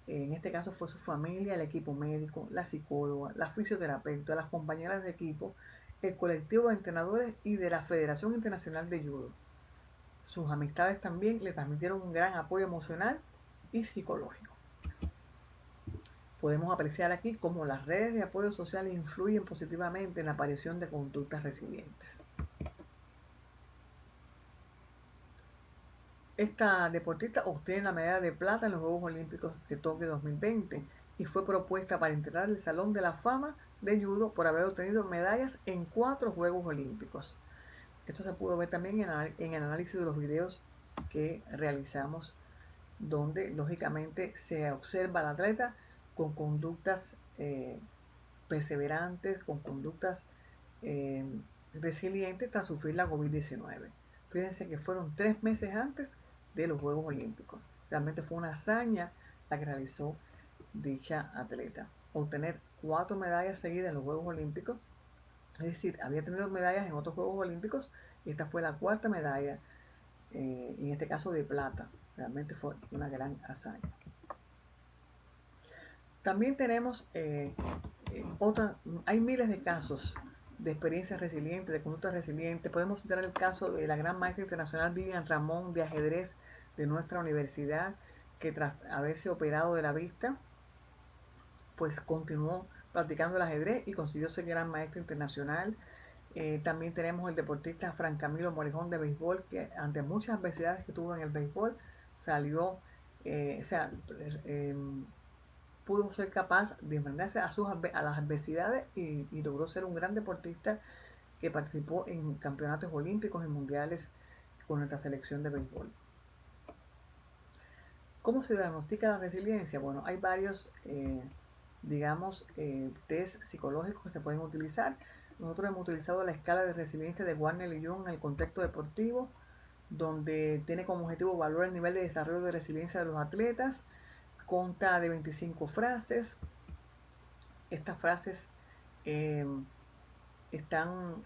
En este caso fue su familia, el equipo médico, la psicóloga, la fisioterapeuta, las compañeras de equipo, el colectivo de entrenadores y de la Federación Internacional de Judo. Sus amistades también le transmitieron un gran apoyo emocional y psicológico. Podemos apreciar aquí cómo las redes de apoyo social influyen positivamente en la aparición de conductas resilientes. Esta deportista obtiene la medalla de plata en los Juegos Olímpicos de Tokio 2020 y fue propuesta para integrar el Salón de la Fama de Judo por haber obtenido medallas en 4 Juegos Olímpicos. Esto se pudo ver también en el análisis de los videos que realizamos, donde lógicamente se observa al atleta con conductas perseverantes, con conductas resilientes tras sufrir la COVID-19. Fíjense que fueron 3 meses antes de los Juegos Olímpicos. Realmente fue una hazaña la que realizó dicha atleta. Obtener 4 medallas seguidas en los Juegos Olímpicos, es decir, había tenido medallas en otros Juegos Olímpicos y esta fue la 4ª medalla, en este caso de plata. Realmente fue una gran hazaña. También tenemos hay miles de casos de experiencias resilientes, de conductas resilientes. Podemos citar el caso de la gran maestra internacional Vivian Ramón de ajedrez de nuestra universidad, que tras haberse operado de la vista, pues continuó practicando el ajedrez y consiguió ser gran maestra internacional. También tenemos el deportista Fran Camilo Morejón de béisbol, que ante muchas adversidades que tuvo en el béisbol, salió, pudo ser capaz de enfrentarse a las adversidades y logró ser un gran deportista que participó en campeonatos olímpicos y mundiales con nuestra selección de béisbol. ¿Cómo se diagnostica la resiliencia? Bueno, hay varios, test psicológicos que se pueden utilizar. Nosotros hemos utilizado la escala de resiliencia de Warner y Jung en el contexto deportivo, donde tiene como objetivo evaluar el nivel de desarrollo de resiliencia de los atletas. Consta de 25 frases. Estas frases están,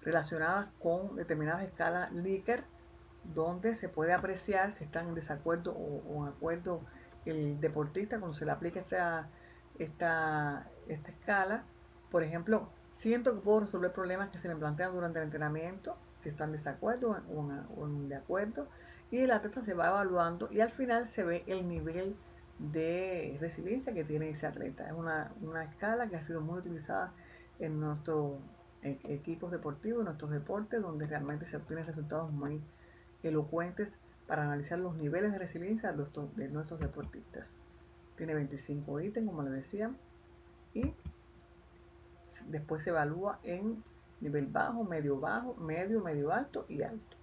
relacionadas con determinadas escalas Likert, donde se puede apreciar si están en desacuerdo o en acuerdo el deportista cuando se le aplica esta escala. Por ejemplo, siento que puedo resolver problemas que se me plantean durante el entrenamiento, si están en desacuerdo o en de acuerdo, y el atleta se va evaluando y al final se ve el nivel de resiliencia que tiene ese atleta. Es una escala que ha sido muy utilizada en nuestros equipos deportivos, en nuestros deportes, donde realmente se obtienen resultados muy elocuentes para analizar los niveles de resiliencia de nuestros deportistas. Tiene 25 ítems, como les decía, y después se evalúa en nivel bajo, medio alto y alto.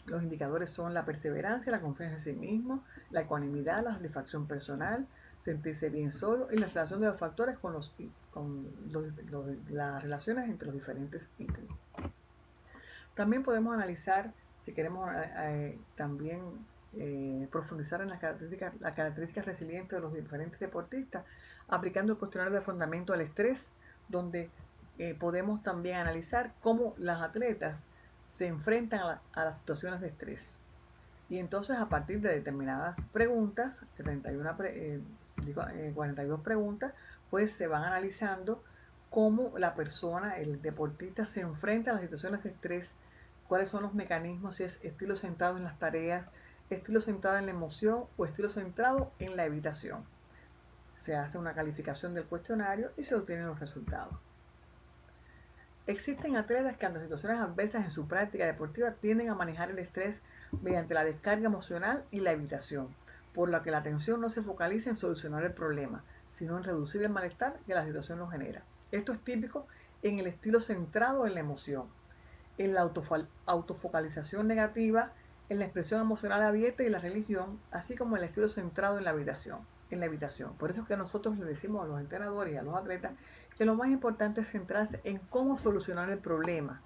Los indicadores son la perseverancia, la confianza en sí mismo, la ecuanimidad, la satisfacción personal, sentirse bien solo y la relación de los factores con las relaciones entre los diferentes ítems. También podemos analizar, si queremos también profundizar en las características resilientes de los diferentes deportistas, aplicando el cuestionario de afrontamiento al estrés, donde podemos también analizar cómo las atletas se enfrentan a las situaciones de estrés. Y entonces, a partir de determinadas preguntas, 42 preguntas, pues se van analizando cómo la persona, el deportista, se enfrenta a las situaciones de estrés, cuáles son los mecanismos, si es estilo centrado en las tareas, estilo centrado en la emoción o estilo centrado en la evitación. Se hace una calificación del cuestionario y se obtienen los resultados. Existen atletas que ante situaciones adversas en su práctica deportiva tienden a manejar el estrés mediante la descarga emocional y la evitación, por lo que la atención no se focaliza en solucionar el problema, sino en reducir el malestar que la situación nos genera. Esto es típico en el estilo centrado en la emoción, en la autofocalización negativa, en la expresión emocional abierta y la religión, así como el estilo centrado en la evitación. Por eso es que nosotros le decimos a los entrenadores y a los atletas que lo más importante es centrarse en cómo solucionar el problema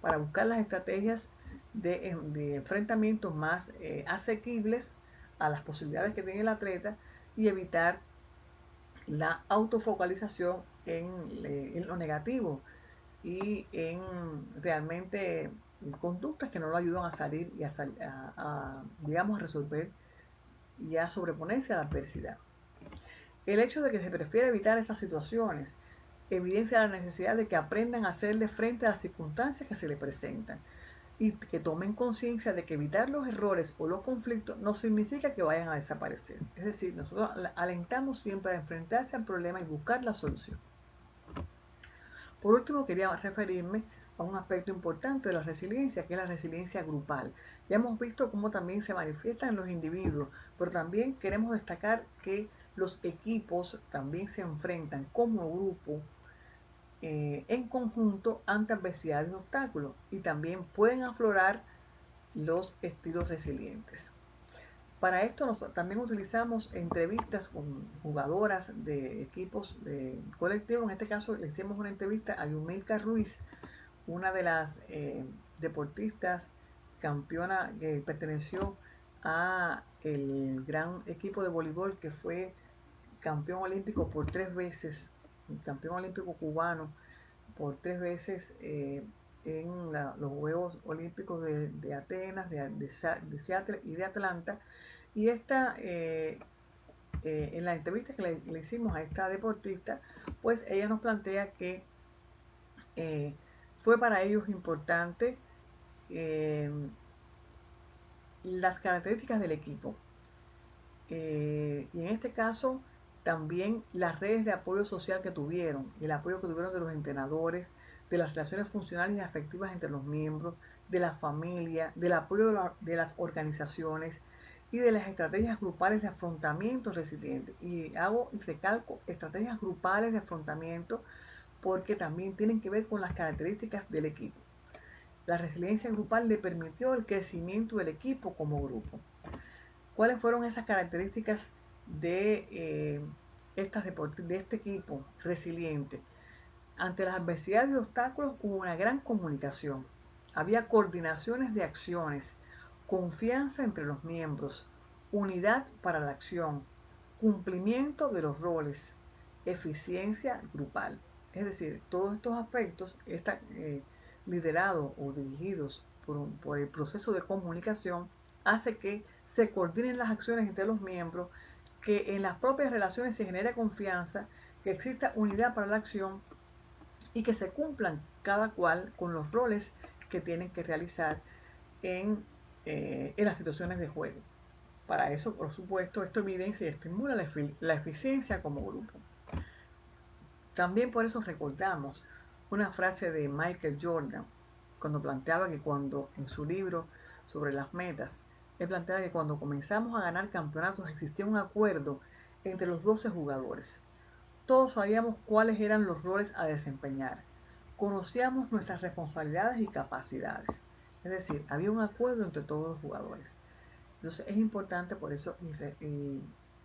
para buscar las estrategias de enfrentamiento más asequibles a las posibilidades que tiene el atleta y evitar la autofocalización en lo negativo y en realmente conductas que no lo ayudan a salir y a resolver y a sobreponerse a la adversidad. El hecho de que se prefiera evitar estas situaciones evidencia la necesidad de que aprendan a hacerle frente a las circunstancias que se les presentan y que tomen conciencia de que evitar los errores o los conflictos no significa que vayan a desaparecer. Es decir, nosotros alentamos siempre a enfrentarse al problema y buscar la solución. Por último, quería referirme a un aspecto importante de la resiliencia, que es la resiliencia grupal. Ya hemos visto cómo también se manifiesta en los individuos, pero también queremos destacar que los equipos también se enfrentan como grupo en conjunto ante adversidades y obstáculos y también pueden aflorar los estilos resilientes. Para esto también utilizamos entrevistas con jugadoras de equipos de colectivo. En este caso le hicimos una entrevista a Yumilka Ruiz, una de las deportistas campeona que perteneció a el gran equipo de voleibol que fue campeón olímpico por 3 veces, campeón olímpico cubano por 3 veces los Juegos Olímpicos de Atenas, de Seattle y de Atlanta. Y en la entrevista que le hicimos a esta deportista, pues ella nos plantea que eh, fue para ellos importante eh, las características del equipo. Y en este caso, también las redes de apoyo social que tuvieron, el apoyo que tuvieron de los entrenadores, de las relaciones funcionales y afectivas entre los miembros, de la familia, del apoyo de las organizaciones y de las estrategias grupales de afrontamiento resiliente. Y recalco, estrategias grupales de afrontamiento porque también tienen que ver con las características del equipo. La resiliencia grupal le permitió el crecimiento del equipo como grupo. ¿Cuáles fueron esas características de este equipo resiliente? Ante las adversidades y obstáculos hubo una gran comunicación. Había coordinaciones de acciones, confianza entre los miembros, unidad para la acción, cumplimiento de los roles, eficiencia grupal. Es decir, todos estos aspectos están liderados o dirigidos por el proceso de comunicación, hace que se coordinen las acciones entre los miembros, que en las propias relaciones se genere confianza, que exista unidad para la acción y que se cumplan cada cual con los roles que tienen que realizar en las situaciones de juego. Para eso, por supuesto, esto evidencia y estimula la eficiencia como grupo. También por eso recordamos una frase de Michael Jordan, cuando planteaba que en su libro sobre las metas, él planteaba que cuando comenzamos a ganar campeonatos existía un acuerdo entre los 12 jugadores. Todos sabíamos cuáles eran los roles a desempeñar. Conocíamos nuestras responsabilidades y capacidades. Es decir, había un acuerdo entre todos los jugadores. Entonces es importante, por eso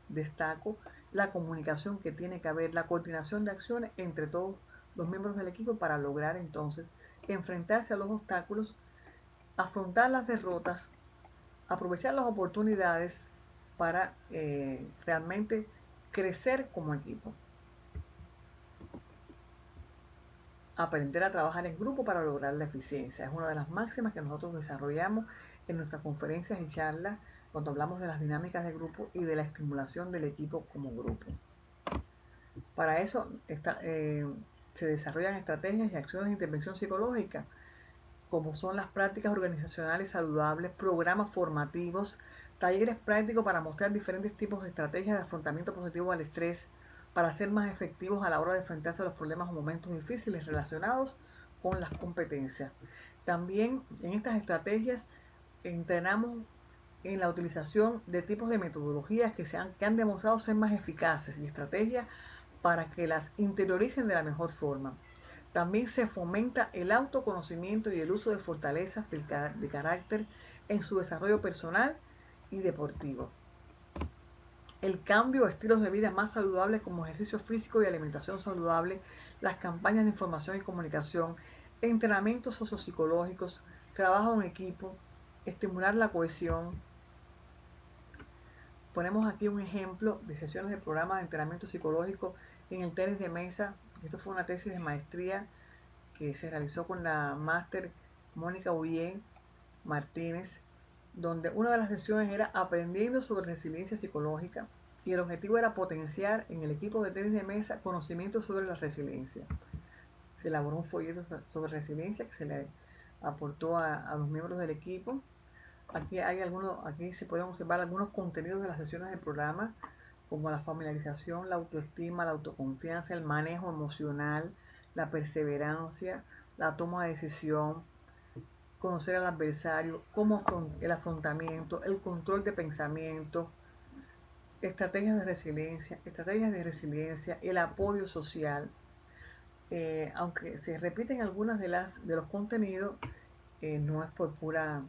destaco la comunicación que tiene que haber, la coordinación de acciones entre todos los miembros del equipo para lograr entonces enfrentarse a los obstáculos, afrontar las derrotas, aprovechar las oportunidades para realmente crecer como equipo. Aprender a trabajar en grupo para lograr la eficiencia. Es una de las máximas que nosotros desarrollamos en nuestras conferencias y charlas cuando hablamos de las dinámicas de grupo y de la estimulación del equipo como grupo. Para eso se desarrollan estrategias y acciones de intervención psicológica, como son las prácticas organizacionales saludables, programas formativos, talleres prácticos para mostrar diferentes tipos de estrategias de afrontamiento positivo al estrés, para ser más efectivos a la hora de enfrentarse a los problemas o momentos difíciles relacionados con las competencias. También en estas estrategias entrenamos en la utilización de tipos de metodologías que han demostrado ser más eficaces y estrategias para que las interioricen de la mejor forma. También se fomenta el autoconocimiento y el uso de fortalezas de carácter en su desarrollo personal y deportivo. El cambio de estilos de vida más saludables como ejercicio físico y alimentación saludable, las campañas de información y comunicación, entrenamientos sociopsicológicos, trabajo en equipo, estimular la cohesión. Ponemos aquí un ejemplo de sesiones de programas de entrenamiento psicológico en el tenis de mesa. Esto fue una tesis de maestría que se realizó con la máster Mónica Ullén Martínez, donde una de las sesiones era aprendiendo sobre resiliencia psicológica y el objetivo era potenciar en el equipo de tenis de mesa conocimientos sobre la resiliencia. Se elaboró un folleto sobre resiliencia que se le aportó a los miembros del equipo. Aquí se pueden observar algunos contenidos de las sesiones del programa, como la familiarización, la autoestima, la autoconfianza, el manejo emocional, la perseverancia, la toma de decisión, conocer al adversario, el afrontamiento, el control de pensamiento, estrategias de resiliencia, el apoyo social. Aunque se repiten algunas de los contenidos, no es por pura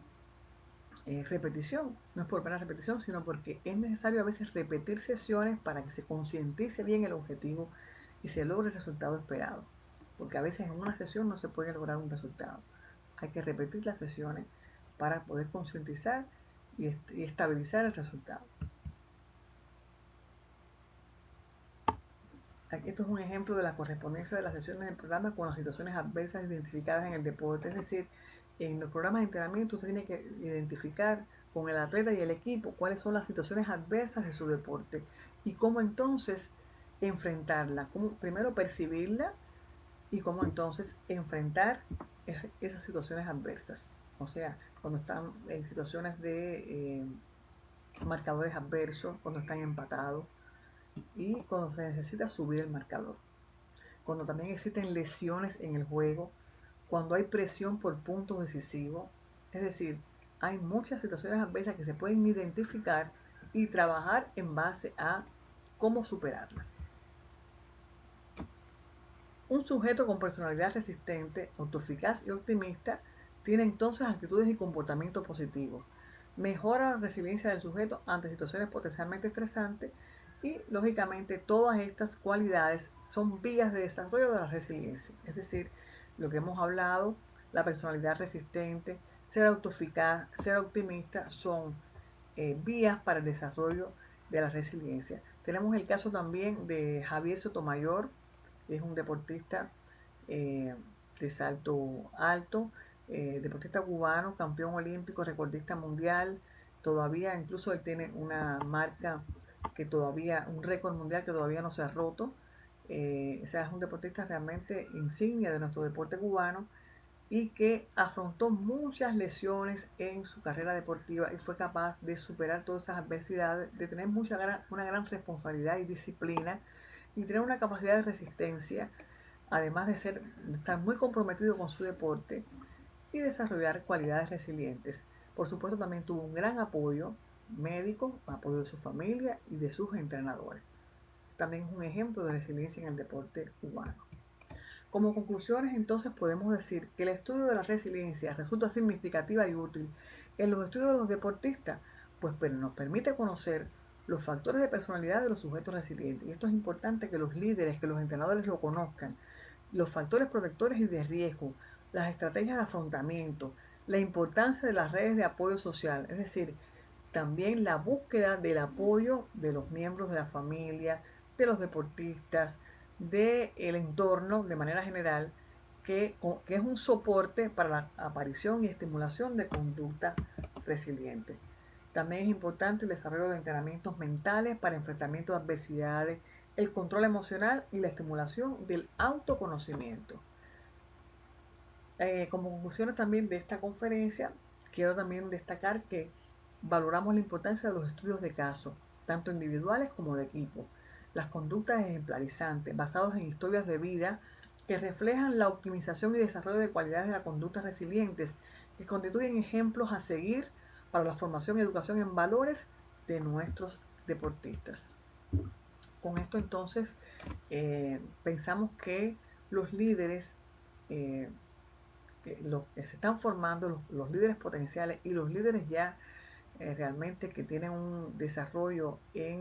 repetición. No es por pena repetición, sino porque es necesario a veces repetir sesiones para que se concientice bien el objetivo y se logre el resultado esperado. Porque a veces en una sesión no se puede lograr un resultado. Hay que repetir las sesiones para poder concientizar y estabilizar el resultado. Esto es un ejemplo de la correspondencia de las sesiones del programa con las situaciones adversas identificadas en el deporte. Es decir, en los programas de entrenamiento usted tiene que identificar con el atleta y el equipo cuáles son las situaciones adversas de su deporte y cómo entonces enfrentarla, cómo primero percibirla y cómo entonces enfrentar esas situaciones adversas. O sea, cuando están en situaciones de marcadores adversos, cuando están empatados y cuando se necesita subir el marcador. Cuando también existen lesiones en el juego, cuando hay presión por puntos decisivos, es decir, hay muchas situaciones adversas que se pueden identificar y trabajar en base a cómo superarlas. Un sujeto con personalidad resistente, autoeficaz y optimista tiene entonces actitudes y comportamientos positivos. Mejora la resiliencia del sujeto ante situaciones potencialmente estresantes y, lógicamente, todas estas cualidades son vías de desarrollo de la resiliencia. Es decir, lo que hemos hablado, la personalidad resistente, ser autoeficaz, ser optimista, son vías para el desarrollo de la resiliencia. Tenemos el caso también de Javier Sotomayor, es un deportista eh, de salto alto, deportista cubano, campeón olímpico, recordista mundial. Todavía, incluso él tiene una marca que todavía, un récord mundial que todavía no se ha roto. O sea, es un deportista realmente insignia de nuestro deporte cubano y que afrontó muchas lesiones en su carrera deportiva y fue capaz de superar todas esas adversidades, de tener una gran responsabilidad y disciplina y tener una capacidad de resistencia, además de estar muy comprometido con su deporte y desarrollar cualidades resilientes. Por supuesto, también tuvo un gran apoyo médico, apoyo de su familia y de sus entrenadores. También es un ejemplo de resiliencia en el deporte cubano. Como conclusiones, entonces, podemos decir que el estudio de la resiliencia resulta significativa y útil en los estudios de los deportistas, pues nos permite conocer los factores de personalidad de los sujetos resilientes. Y esto es importante que los líderes, que los entrenadores lo conozcan. Los factores protectores y de riesgo, las estrategias de afrontamiento, la importancia de las redes de apoyo social, es decir, también la búsqueda del apoyo de los miembros de la familia, de los deportistas, del entorno de manera general, que es un soporte para la aparición y estimulación de conducta resiliente. También es importante el desarrollo de entrenamientos mentales para enfrentamiento de adversidades, el control emocional y la estimulación del autoconocimiento. Como conclusiones también de esta conferencia, quiero también destacar que valoramos la importancia de los estudios de caso, tanto individuales como de equipo, las conductas ejemplarizantes, basados en historias de vida que reflejan la optimización y desarrollo de cualidades de la conducta resilientes, que constituyen ejemplos a seguir para la formación y educación en valores de nuestros deportistas. Con esto entonces pensamos que los líderes los que se están formando, los líderes potenciales y los líderes ya realmente que tienen un desarrollo e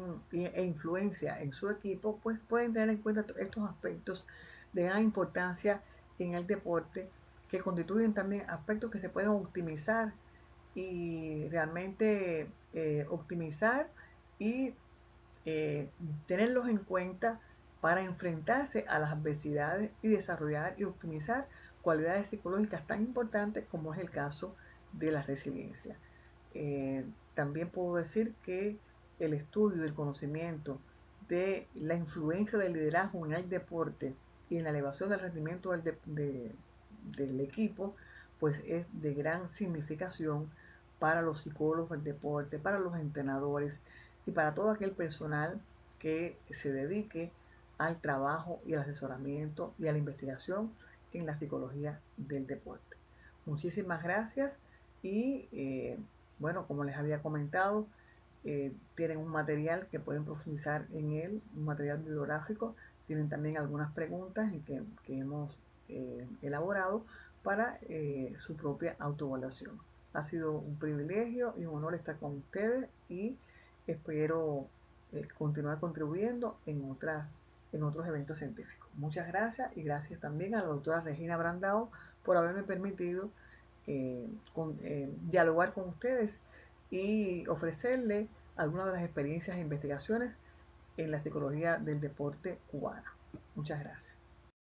influencia en su equipo, pues pueden tener en cuenta estos aspectos de gran importancia en el deporte, que constituyen también aspectos que se pueden optimizar y realmente optimizar y tenerlos en cuenta para enfrentarse a las adversidades y desarrollar y optimizar cualidades psicológicas tan importantes como es el caso de la resiliencia. También puedo decir que el estudio y el conocimiento de la influencia del liderazgo en el deporte y en la elevación del rendimiento del equipo, pues es de gran significación para los psicólogos del deporte, para los entrenadores y para todo aquel personal que se dedique al trabajo y al asesoramiento y a la investigación en la psicología del deporte. Muchísimas gracias y bueno, como les había comentado, tienen un material que pueden profundizar en él, un material bibliográfico, tienen también algunas preguntas que hemos elaborado para su propia autoevaluación. Ha sido un privilegio y un honor estar con ustedes y espero continuar contribuyendo en otros eventos científicos. Muchas gracias y gracias también a la doctora Regina Brandao por haberme permitido dialogar con ustedes y ofrecerle algunas de las experiencias e investigaciones en la psicología del deporte cubana. Muchas gracias.